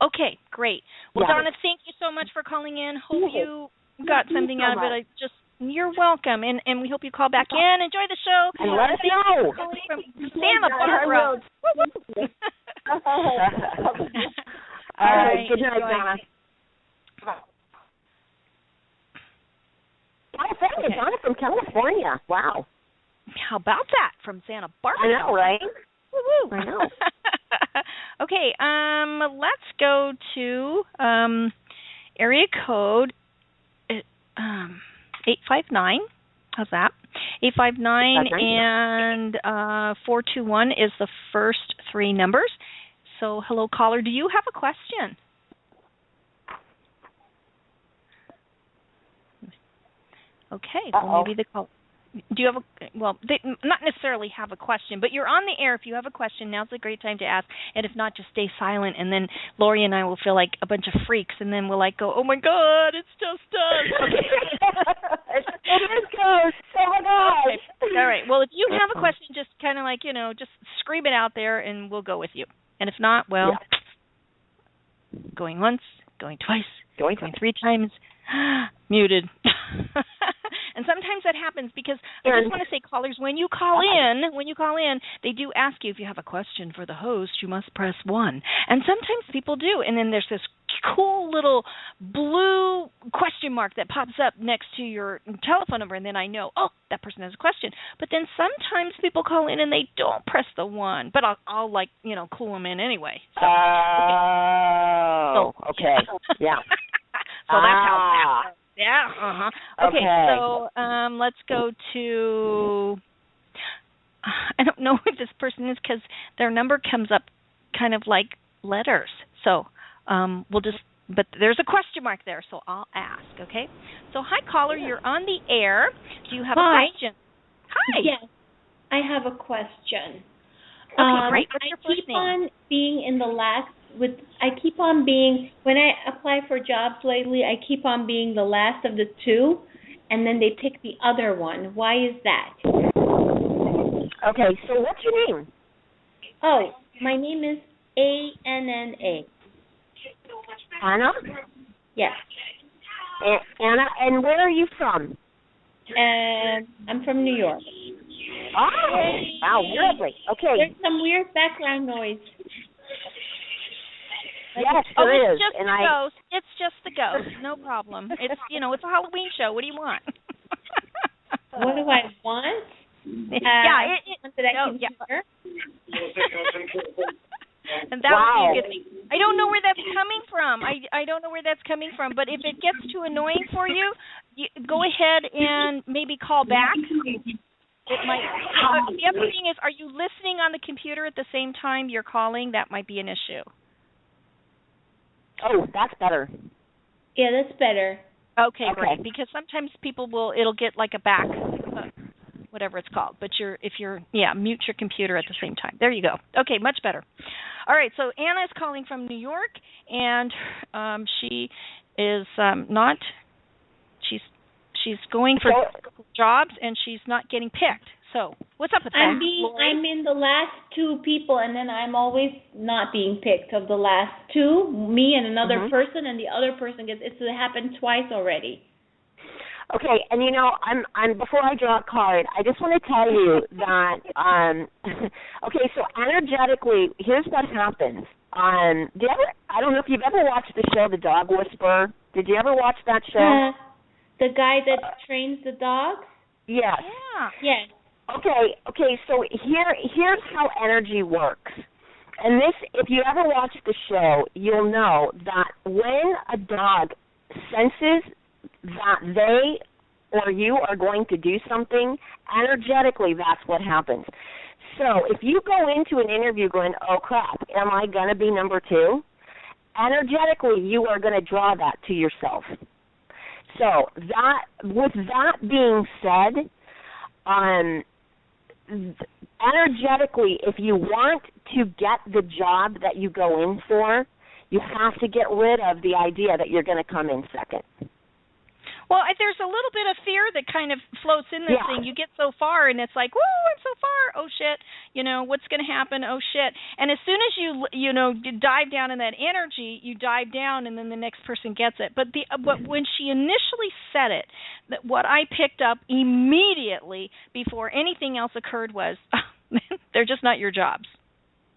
Okay, great. Well, Donna, thank you so much for calling in. Hope you got something out of it. You're welcome, and we hope you call back in. Enjoy the show. And let us know. Calling from Santa Barbara. All right. Good night, Donna. California, Donna from California. Wow. How about that, from Santa Barbara? I know, right? Woo-hoo. I know. Okay, let's go to area code 859. How's that? 859 and 421 is the first three numbers. So, hello, caller. Do you have a question? Okay, well, maybe the call. Do you have they not necessarily have a question, but you're on the air. If you have a question, now's a great time to ask. And if not, just stay silent, and then Lori and I will feel like a bunch of freaks, and then we'll go, oh my God, it's just us. Okay. It is ghosts. Oh my gosh. Okay. All right. Well, if you have a question, just kind of just scream it out there, and we'll go with you. And if not, going once, going twice, going three times, muted. And sometimes that happens because I just want to say, callers, when you call in, they do ask you if you have a question for the host, you must press 1. And sometimes people do. And then there's this cool little blue question mark that pops up next to your telephone number, and then I know, oh, that person has a question. But then sometimes people call in and they don't press the 1, but I'll clue them in anyway. So, okay. Yeah. So that's how that works. Yeah, Okay, so let's go to, I don't know who this person is because their number comes up kind of like letters. So but there's a question mark there, so I'll ask, okay? So, hi, caller, you're on the air. Do you have a question? Hi. Yes, I have a question. Okay, great. What's your first name? I keep on being, when I apply for jobs lately, I keep on being the last of the two, and then they pick the other one. Why is that? Okay, so what's your name? Oh, my name is Anna. Anna? Yes. Anna, and where are you from? I'm from New York. Oh, wow, lovely. Okay. There's some weird background noise. Yes, there is. Ghost. It's just the ghost. No problem. It's it's a Halloween show. What do you want? What do I want? And that would be a good thing. I don't know where that's coming from. I don't know where that's coming from. But if it gets too annoying for you, go ahead and maybe call back. It might. The other thing is, are you listening on the computer at the same time you're calling? That might be an issue. Oh, that's better. Yeah, that's better. Okay, great. Because sometimes it'll get like a back, whatever it's called. But mute your computer at the same time. There you go. Okay, much better. All right, so Anna is calling from New York, and she is she's going for jobs, and she's not getting picked. So what's up with that? I'm in the last two people, and then I'm always not being picked of the last two, me and another person, and the other person gets. It's happened twice already. Okay, and I'm before I draw a card, I just want to tell you that okay, so energetically, here's what happens. do you ever? I don't know if you've ever watched the show The Dog Whisperer. Did you ever watch that show? The guy that trains the dogs? Yes. Yeah. Yes. Okay, so here's how energy works. And this, if you ever watch the show, you'll know that when a dog senses that they or you are going to do something, energetically that's what happens. So if you go into an interview going, oh crap, am I going to be number 2? Energetically, you are going to draw that to yourself. So with that being said, energetically, if you want to get the job that you go in for, you have to get rid of the idea that you're going to come in second. Well, there's a little bit of fear that kind of floats in this thing. You get so far, and it's like, woo, I'm so far. Oh, shit. What's going to happen? Oh, shit. And as soon as you dive down in that energy, you dive down, and then the next person gets it. But when she initially said it, what I picked up immediately before anything else occurred was, they're just not your jobs,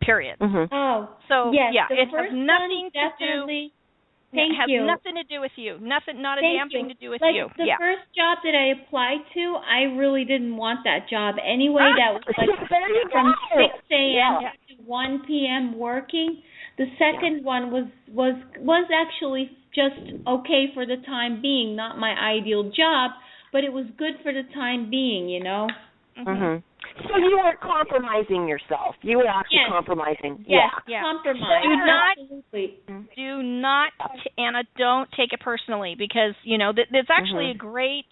period. Mm-hmm. Oh, so, yes, yeah, it has nothing to do. Thank it has you. nothing to do with you. Nothing, not a Thank damn you. thing to do with like you. The first job that I applied to, I really didn't want that job anyway. That was like from 6 a.m. to 1 p.m. working. The second one was actually just okay for the time being, not my ideal job, but it was good for the time being, Mm-hmm. So you weren't compromising yourself. You were actually compromising. Yes, yeah. Compromise. Do not, Anna, don't take it personally, because, it's actually a great...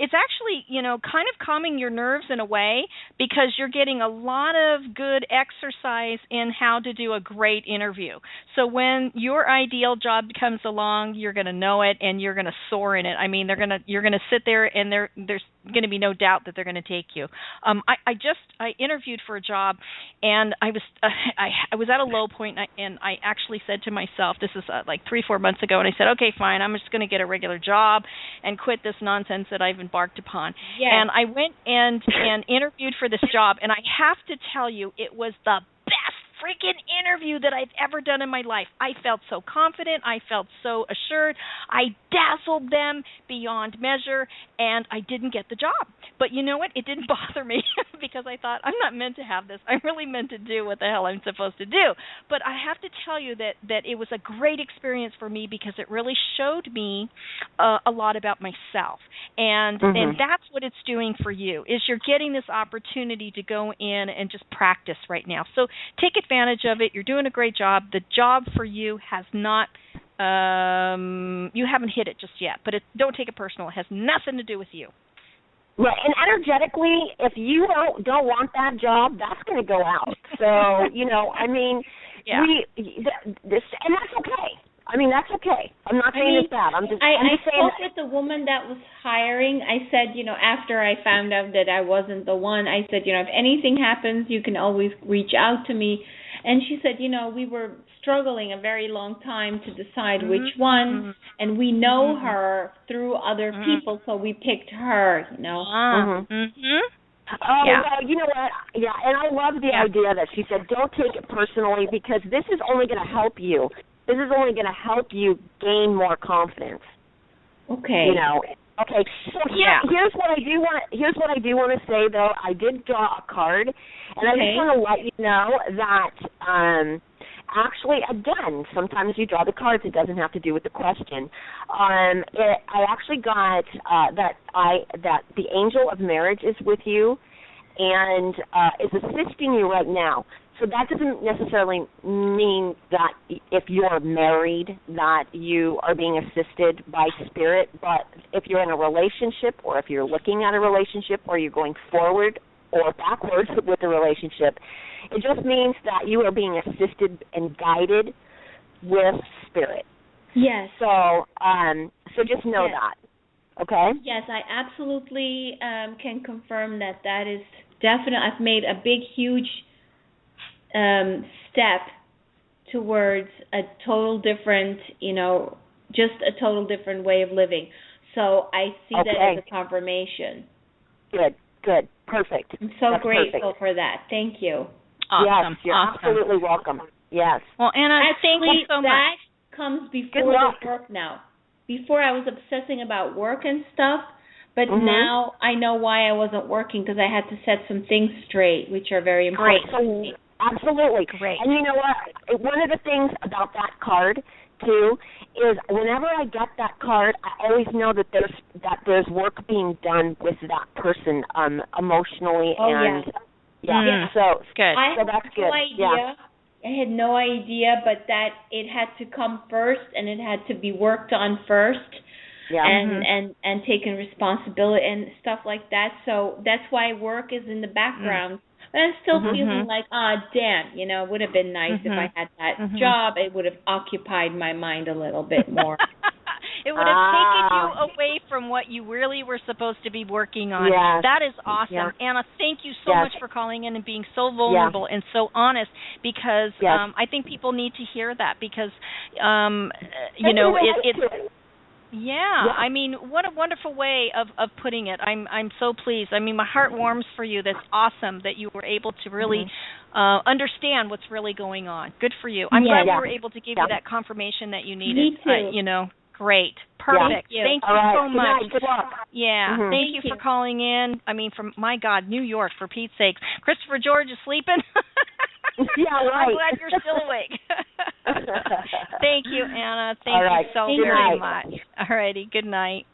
It's actually, kind of calming your nerves in a way, because you're getting a lot of good exercise in how to do a great interview. So when your ideal job comes along, you're going to know it and you're going to soar in it. I mean, you're going to sit there and there's going to be no doubt that they're going to take you. I interviewed for a job, and I was at a low point, and I actually said to myself, this is like 3-4 months ago, and I said, okay, fine, I'm just going to get a regular job and quit this nonsense that I've embarked upon. Yes. And I went and interviewed for this job, and I have to tell you, it was the best freaking interview that I've ever done in my life. I felt so confident. I felt so assured. I dazzled them beyond measure, and I didn't get the job. But you know what? It didn't bother me because I thought, I'm not meant to have this. I'm really meant to do what the hell I'm supposed to do. But I have to tell you that it was a great experience for me, because it really showed me a lot about myself. And that's what it's doing for you, is you're getting this opportunity to go in and just practice right now. So take advantage of it. You're doing a great job. The job for you has not, you haven't hit it just yet, but don't take it personal. It has nothing to do with you. Right, and energetically, if you don't want that job, that's going to go out. So, I mean, and that's okay. I mean, that's okay. I'm not saying it's bad. I'm just saying. I spoke with the woman that was hiring. I said, after I found out that I wasn't the one, I said, if anything happens, you can always reach out to me. And she said, we were struggling a very long time to decide which one, and we know her through other people, so we picked her, Oh, well, you know what? Yeah, and I love the idea that she said, don't take it personally, because this is only going to help you. This is only going to help you gain more confidence. Okay. Okay. So here's what I do want. Here's what I do want to say, though. I did draw a card, and I just want to let you know that actually, again, sometimes you draw the cards. It doesn't have to do with the question. I actually got that the angel of marriage is with you, and is assisting you right now. So that doesn't necessarily mean that if you're married that you are being assisted by spirit, but if you're in a relationship, or if you're looking at a relationship, or you're going forward or backwards with the relationship, it just means that you are being assisted and guided with spirit. Yes. So just know that. Okay? Yes, I absolutely can confirm that is definitely. I've made a big, huge step towards a total different, just a total different way of living. So I see that as a confirmation. Good, perfect. I'm so grateful for that. Thank you. Awesome. Yes, you're absolutely welcome. Yes. Well, Anna, thank you Actually, so that much. comes before the work now. Before I was obsessing about work and stuff, but now I know why I wasn't working, because I had to set some things straight, which are very important. Great. Absolutely. Great. And you know what? One of the things about that card too is whenever I get that card, I always know that there's work being done with that person emotionally so good. So that's good. No idea. Yeah. I had no idea, but that it had to come first, and it had to be worked on first. Yeah. And taking responsibility and stuff like that. So that's why work is in the background. But I'm still feeling like, damn, it would have been nice if I had that job. It would have occupied my mind a little bit more. It would have taken you away from what you really were supposed to be working on. Yes. That is awesome. Yes. Anna, thank you so much for calling in and being so vulnerable and so honest, because I think people need to hear that, because, I mean, what a wonderful way of putting it. I'm so pleased. I mean, my heart warms for you. That's awesome that you were able to really understand what's really going on. Good for you. I'm glad we were able to give you that confirmation that you needed. Me too. Great. Perfect. Yeah. Thank you so much. Good luck. Yeah. Thank you for calling in. I mean, from, my God, New York, for Pete's sakes. Christopher George is sleeping. Yeah, right. I'm glad you're still awake. Thank you, Anna. Thank you so Good very night. much. All righty. Good night.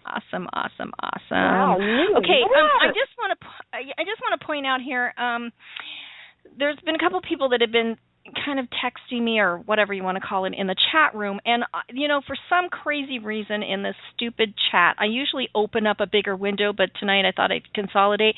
Awesome. Wow, okay, I just want to point out here. There's been a couple people that have been kind of texting me, or whatever you want to call it, in the chat room, and for some crazy reason in this stupid chat, I usually open up a bigger window, but tonight I thought I'd consolidate,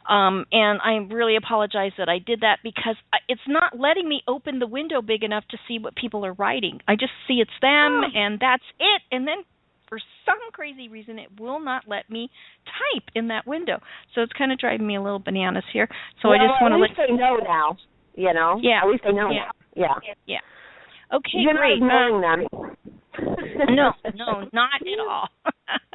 and I really apologize that I did that, because it's not letting me open the window big enough to see what people are writing. I just see it's them, and that's it, and then for some crazy reason it will not let me type in that window, so it's kind of driving me a little bananas here. So I just want to at least they know now. Yeah. At least they know now. Yeah. Okay, You're great. not ignoring them. No, not at all.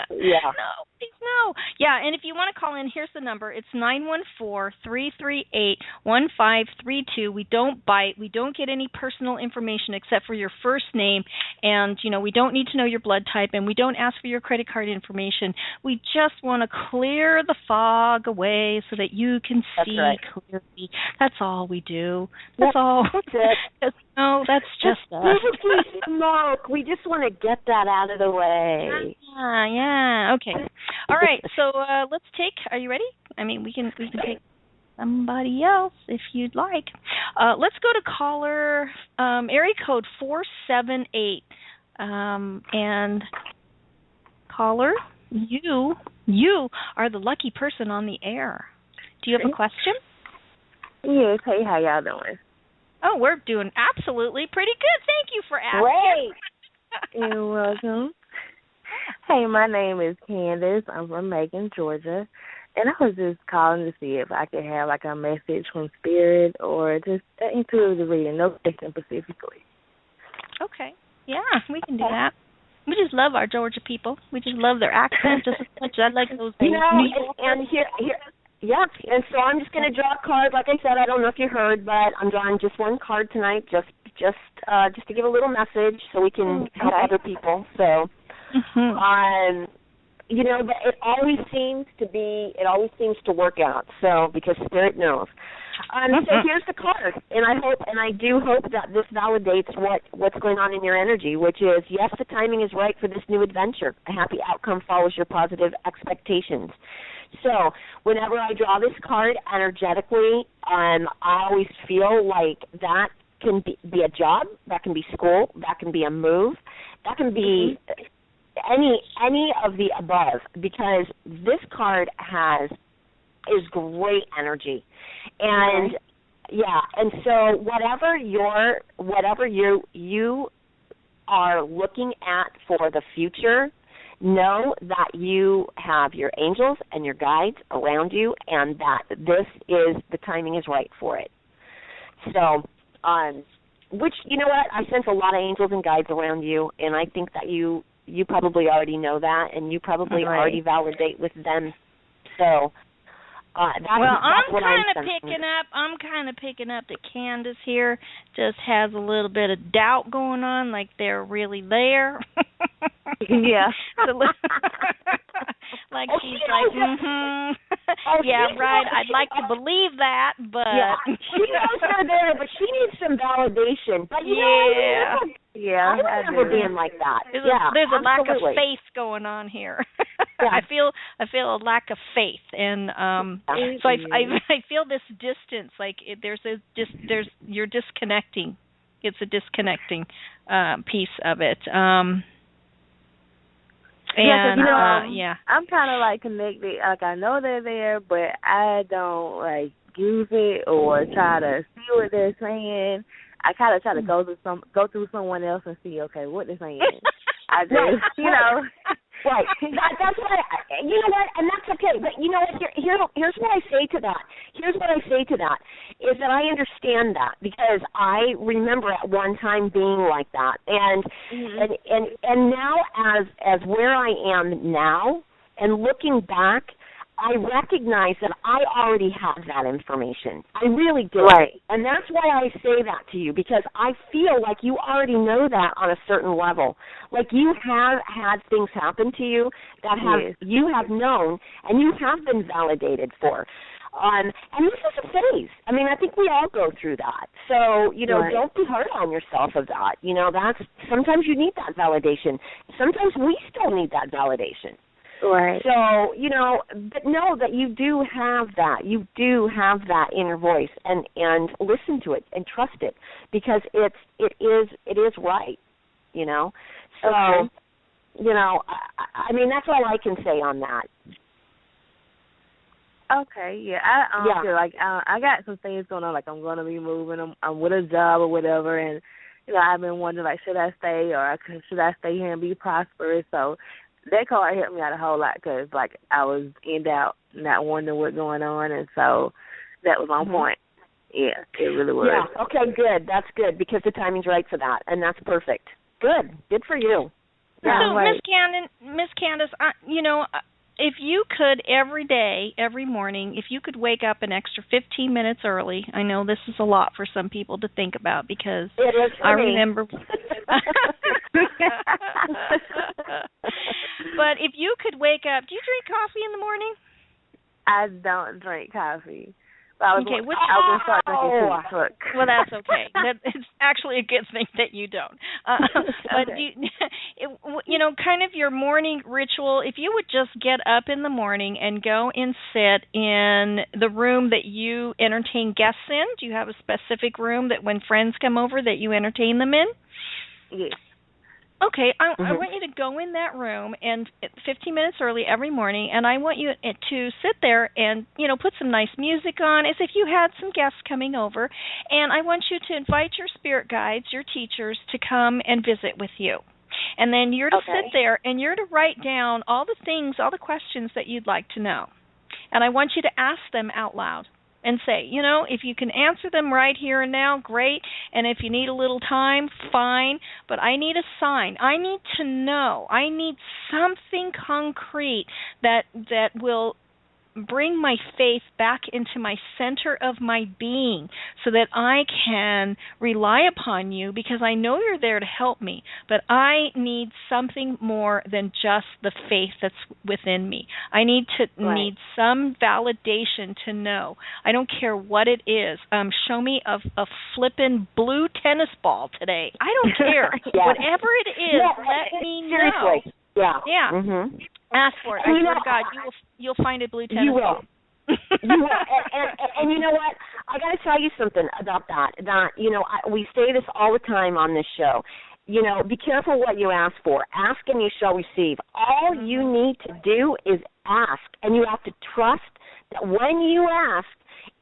Yeah. No, please no. Yeah, and if you want to call in, here's the number. It's 914-338-1532. We don't bite. We don't get any personal information except for your first name, and, we don't need to know your blood type, and we don't ask for your credit card information. We just want to clear the fog away so that you can see clearly. That's all we do. That's all. That's it. No, that's just us. Smoke. We just want to get that out of the way. Yeah. Okay. All right. So let's take. Are you ready? I mean, we can take somebody else if you'd like. Let's go to caller area code 478. And caller, you are the lucky person on the air. Do you have a question? Yes. Hey, how y'all doing? Oh, we're doing absolutely pretty good. Thank you for asking. Great. You're welcome. Hey, my name is Candace. I'm from Macon, Georgia. And I was just calling to see if I could have like a message from Spirit or just an intuitive reading, no question specifically. Okay. Yeah, we can do that. We just love our Georgia people. We just love their accent just as much. I like those. And here. Yeah, and so I'm just going to draw a card. Like I said, I don't know if you heard, but I'm drawing just one card tonight, just to give a little message so we can help other people. So, but it always seems to work out. So because Spirit knows. So here's the card, and I do hope that this validates what's going on in your energy, which is yes, the timing is right for this new adventure. A happy outcome follows your positive expectations. So whenever I draw this card energetically, I always feel like that can be a job, that can be school, that can be a move, that can be any of the above, because this card is great energy. And and so whatever you are looking at for the future, know that you have your angels and your guides around you, and that the timing is right for it. So, which, you know what, I sense a lot of angels and guides around you, and I think that you probably already know that, and you probably already validate with them. So, That's what I'm kind of picking up that Candace here just has a little bit of doubt going on, like they're really there. Yeah. Like she's like, yeah, right. I'd like to believe that, but she knows they're there, but she needs some validation. But I remember being like that. There's a lack of faith going on here. I feel a lack of faith, and so I feel this distance. Like you're disconnecting. It's a disconnecting piece of it. I'm kind of like connected. Like I know they're there, but I don't like use it or try to see what they're saying. I kind of try to go through someone else and see, okay, what they're saying. I just, Right. That's what you know what, and that's okay. But you know what? Here's what I say to that. Is that I understand that because I remember at one time being like that, and now as where I am now, and looking back, I recognize that I already have that information. I really do. Right. And that's why I say that to you, because I feel like you already know that on a certain level. Like you have had things happen to you that you have known and you have been validated for. And this is a phase. I mean, I think we all go through that. So, don't be hard on yourself of that. That's sometimes you need that validation. Sometimes we still need that validation. Right. So, but know that you do have that. You do have that inner voice, and listen to it and trust it, because it is right. So, okay. I mean, that's all I can say on that. Okay, yeah. I feel like I got some things going on. Like I'm going to be moving. I'm with a job or whatever, and I've been wondering, like, should I stay or should I stay here and be prosperous? So that card helped me out a whole lot because, like, I was in doubt, not wondering what's going on, and so that was on point. Yeah, it really was. Yeah, okay, good. That's good because the timing's right for that, and that's perfect. Good for you. Yeah. So, Miss Candace, if you could every day, every morning, if you could wake up an extra 15 minutes early, I know this is a lot for some people to think about because it is for I me. remember. But if you could wake up, do you drink coffee in the morning? I don't drink coffee. I was going to start drinking tea. Well, that's okay. It's actually a good thing that you don't. But kind of your morning ritual, if you would just get up in the morning and go and sit in the room that you entertain guests in. Do you have a specific room that when friends come over that you entertain them in? Yes. Okay, I want you to go in that room and 15 minutes early every morning, and I want you to sit there and, put some nice music on as if you had some guests coming over, and I want you to invite your spirit guides, your teachers, to come and visit with you. And then you're to sit there and you're to write down all the things, all the questions that you'd like to know. And I want you to ask them out loud. And say, if you can answer them right here and now, great. And if you need a little time, fine. But I need a sign. I need to know. I need something concrete that will bring my faith back into my center of my being so that I can rely upon you because I know you're there to help me, but I need something more than just the faith that's within me. I need some validation to know. I don't care what it is. Show me a flippin' blue tennis ball today. I don't care. Whatever it is, let me know. Seriously. Yeah. Mm-hmm. Ask for it. I swear to God, you'll find a blue tennis ball. You will. And you know what? I got to tell you something about that. We say this all the time on this show. Be careful what you ask for. Ask and you shall receive. All you need to do is ask, and you have to trust that when you ask,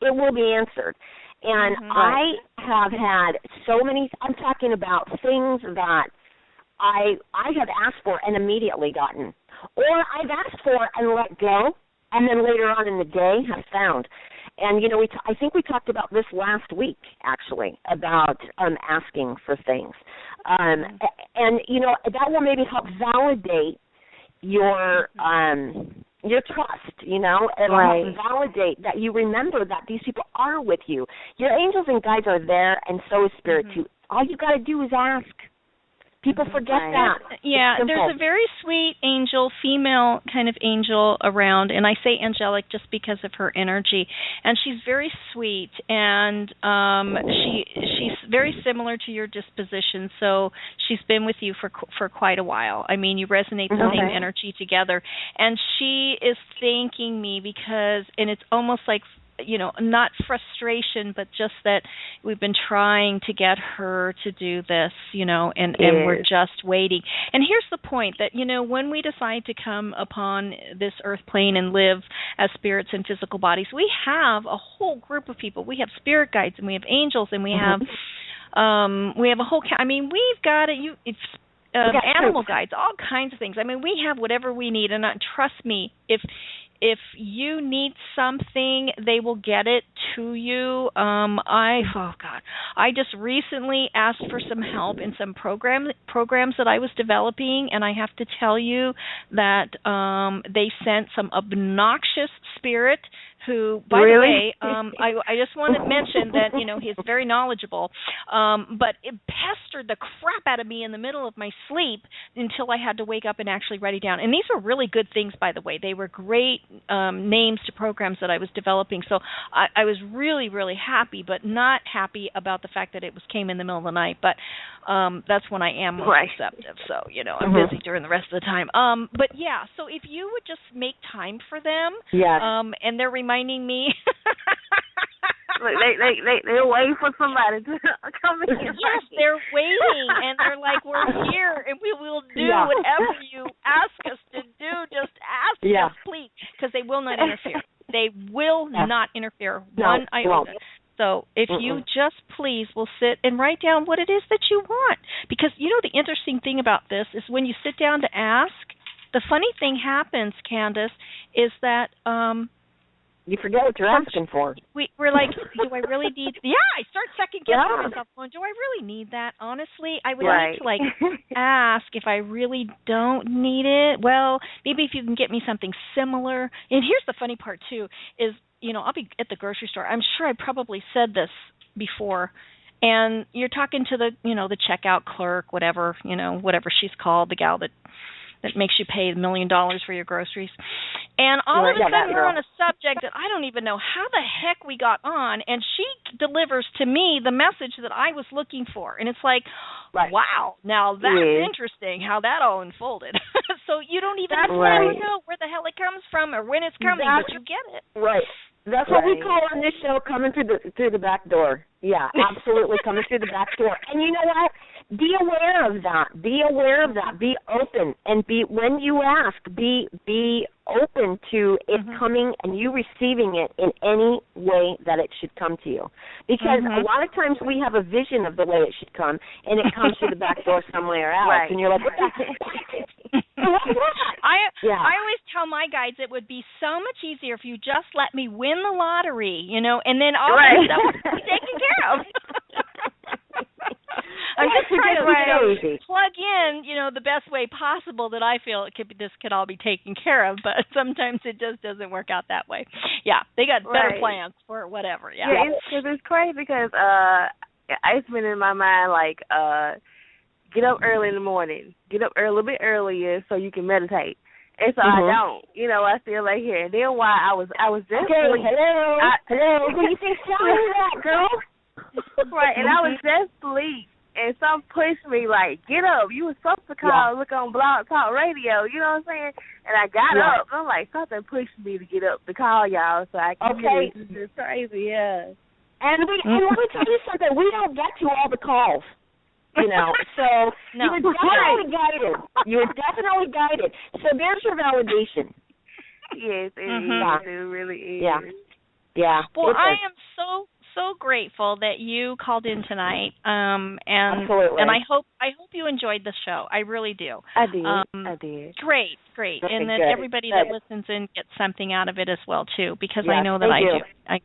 it will be answered. And I have had so many. I'm talking about things that I have asked for and immediately gotten, or I've asked for and let go, and then later on in the day have found. And I think we talked about this last week actually about asking for things, and that will maybe help validate your your trust, you know, and Right. validate that you remember that these people are with you. Your angels and guides are there, and so is spirit too. All you got to do is ask. People forget that. Yeah, there's a very sweet angel, female kind of angel around, and I say angelic just because of her energy. And she's very sweet, and she's very similar to your disposition. So she's been with you for quite a while. I mean, you resonate the same energy together. And she is thanking me because, and it's almost like, you know, not frustration, but just that we've been trying to get her to do this, you know, and we're just waiting. And here's the point, that, you know, when we decide to come upon this earth plane and live as spirits in physical bodies, we have a whole group of people. We have spirit guides, and we have angels, and we have a whole, I mean, we've got animal guides, all kinds of things. I mean, we have whatever we need, and trust me, if you need something, they will get it to you. I just recently asked for some help in some programs that I was developing, and I have to tell you that they sent some obnoxious spirit who, by the way, I just want to mention that, you know, he's very knowledgeable, but it pestered the crap out of me in the middle of my sleep until I had to wake up and actually write it down. And these were really good things, by the way. They were great names to programs that I was developing. So I was really, really happy, but not happy about the fact that it came in the middle of the night. But that's when I am most receptive. So, you know, I'm busy during the rest of the time. But yeah, so if you would just make time for them, and they're reminding me. They're waiting for somebody to come in. Yes, they're waiting, and they're like, we're here, and we will do whatever you ask us to do. Just ask us, please, because they will not interfere. They will not interfere one iota. So if you just please will sit and write down what it is that you want. Because, you know, the interesting thing about this is when you sit down to ask, the funny thing happens, Candace, is that you forget what you're asking for. We're like, do I really need? I start second guessing myself. Going, do I really need that? Honestly, I would need to like ask if I really don't need it. Well, maybe if you can get me something similar. And here's the funny part too: is, you know, I'll be at the grocery store. I'm sure I probably said this before. And you're talking to the, you know, the checkout clerk, whatever, you know, whatever she's called, the gal that makes you pay $1 million for your groceries. And all of a sudden we're on a subject that I don't even know how the heck we got on, and she delivers to me the message that I was looking for. And it's like, wow, now that's interesting how that all unfolded. So you don't even ever know where the hell it comes from or when it's coming, but you get it. Right. That's what we call on this show coming through the back door. Yeah, absolutely, coming through the back door. And you know what? Be aware of that. Be aware of that. Be open, and when you ask, be open to it coming and you receiving it in any way that it should come to you. Because a lot of times we have a vision of the way it should come, and it comes through the back door somewhere else, and you're like, what the heck? I always tell my guides it would be so much easier if you just let me win the lottery, you know, and then all that stuff would be taken care of. I'm just trying to plug in, you know, the best way possible that I feel this could all be taken care of, but sometimes it just doesn't work out that way. Yeah, they got better plans for whatever. Yeah, it's crazy because it's been in my mind like get up early in the morning, get up a little bit earlier so you can meditate. And so I don't, you know, I still lay here. And then while I was just hello. What do you think that, girl? Right, and I was just asleep, and some pushed me like, get up. You were supposed to call, look on Blog Talk Radio, you know what I'm saying? And I got up. I'm like, something pushed me to get up to call y'all, so I can get it. It's crazy, And let me tell you something. We don't get to all the calls. You know, so you were definitely guided. You were definitely guided. So there's your validation. Yes, it really is. Yeah. Well, I am so grateful that you called in tonight. Absolutely. And I hope you enjoyed the show. I really do. I did. Great. And that everybody that listens in gets something out of it as well too, because I know that I do.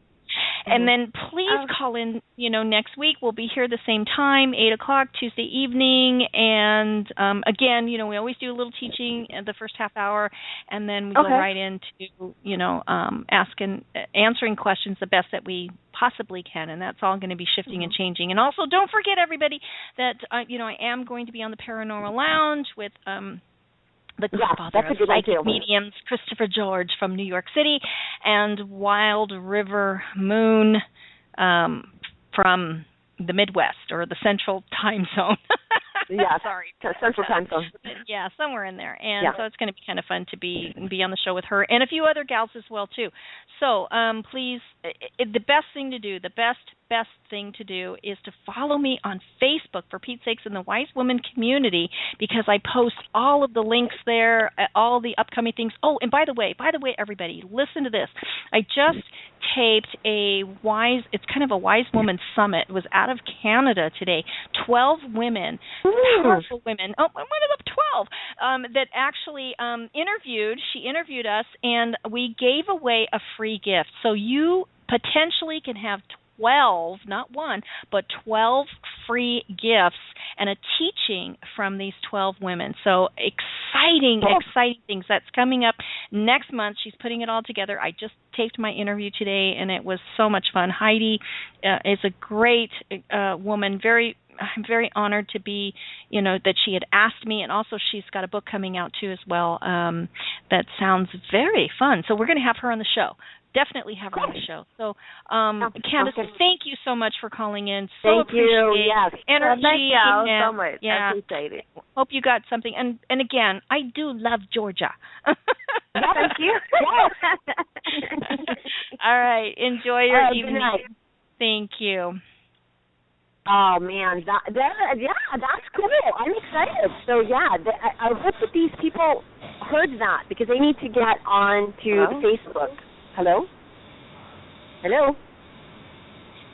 And then please call in, next week. We'll be here the same time, 8 o'clock, Tuesday evening. And, again, we always do a little teaching in the first half hour, and then we go right into, answering questions the best that we possibly can. And that's all going to be shifting and changing. And also, don't forget, everybody, that, I am going to be on the Paranormal Lounge with the godfather of psychic mediums, Christopher George from New York City, and Wild River Moon from the Midwest or the Central Time Zone. Sorry, Central Time Zone. Yeah, somewhere in there. And so it's going to be kind of fun to be on the show with her and a few other gals as well too. So please, the best thing to do is to follow me on Facebook, for Pete's sakes, in the Wise Woman community, because I post all of the links there, all the upcoming things. Oh, and by the way, everybody, listen to this. I just taped it's kind of a Wise Woman Summit. It was out of Canada today. 12 women, powerful women. Oh, one of the 12 that actually she interviewed us, and we gave away a free gift. So you potentially can have 12, not one, but 12 free gifts and a teaching from these 12 women. So exciting things. That's coming up next month. She's putting it all together. I just taped my interview today, and it was so much fun. Heidi is a great woman. I'm very honored to be, that she had asked me, and also she's got a book coming out too as well that sounds very fun. So we're going to have her on the show. Definitely have her on the show. So, Candace, thank you so much for calling in. So thank you. Yes. Energy. Thank you so much. Yeah. I appreciate it. Hope you got something. And again, I do love Georgia. Thank you. All right. Enjoy your evening. Good night. Thank you. Oh man, that's cool. I'm excited. So I hope that these people heard that, because they need to get on to the Facebook. Hello?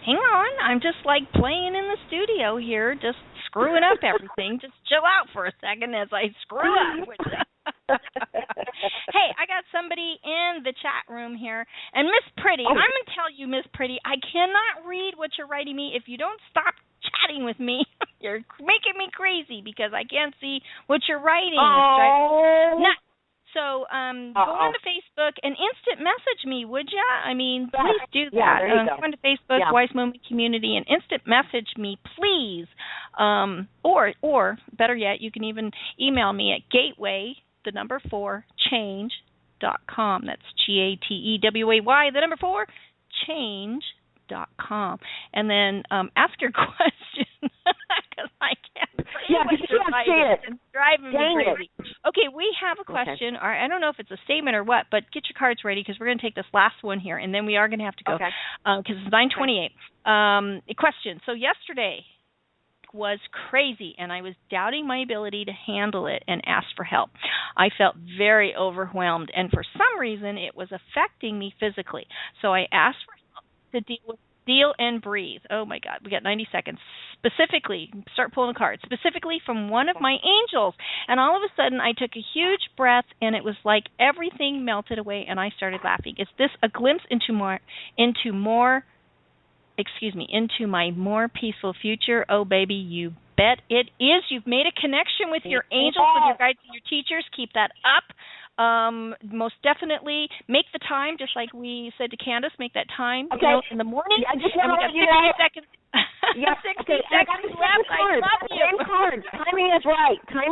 Hang on. I'm just playing in the studio here, just screwing up everything. Just chill out for a second as I screw up. Hey, I got somebody in the chat room here. And Miss Pretty, I'm going to tell you, Miss Pretty, I cannot read what you're writing me if you don't stop chatting with me. You're making me crazy because I can't see what you're writing. So go on to Facebook and instant message me, would ya? I mean, please do that. Go on to Facebook, Wise Woman Community, and instant message me, please. Or better yet, you can even email me at gateway4change.com. That's GATEWAY, 4change.com. And then ask your question, because I can't. Because you can't see it. It's driving me crazy. Okay, we have a question. Okay. I don't know if it's a statement or what, but get your cards ready, because we're going to take this last one here, and then we are going to have to go, because it's 9:28. A question. So yesterday was crazy, and I was doubting my ability to handle it and asked for help. I felt very overwhelmed, and for some reason it was affecting me physically. So I asked for help to deal and breathe. Oh my God, we got 90 seconds. Specifically, start pulling the cards. Specifically from one of my angels. And all of a sudden I took a huge breath, and it was like everything melted away, and I started laughing. Is this a glimpse into my more peaceful future? Oh baby, you bet it is. You've made a connection with your angels, with your guides and your teachers. Keep that up. Most definitely make the time, just like we said to Candace, make that time in the morning. I just want to let you 60 seconds. 60 seconds left. I love you. Same card. Timing is right. I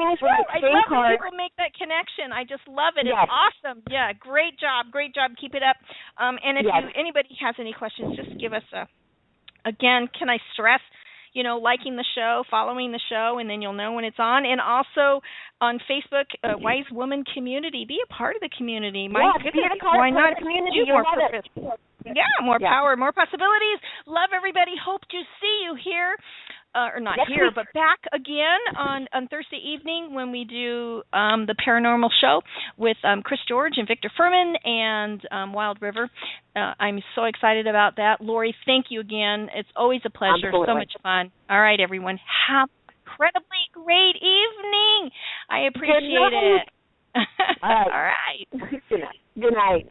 love when people make that connection. I just love it. It's awesome. Yeah, great job. Keep it up. And if anybody has any questions, just give us again, can I stress, liking the show, following the show, and then you'll know when it's on. And also on Facebook, Wise Woman Community. Be a part of the community. My goodness, why not? Community. More purpose. Yeah, more power, more possibilities. Love everybody. Hope to see you here. Or not here, but back again on Thursday evening when we do the Paranormal Show with Chris George and Victor Furman and Wild River. I'm so excited about that. Lori, thank you again. It's always a pleasure. Absolutely. So much fun. All right, everyone. Have an incredibly great evening. I appreciate it. All right. All right. Good night.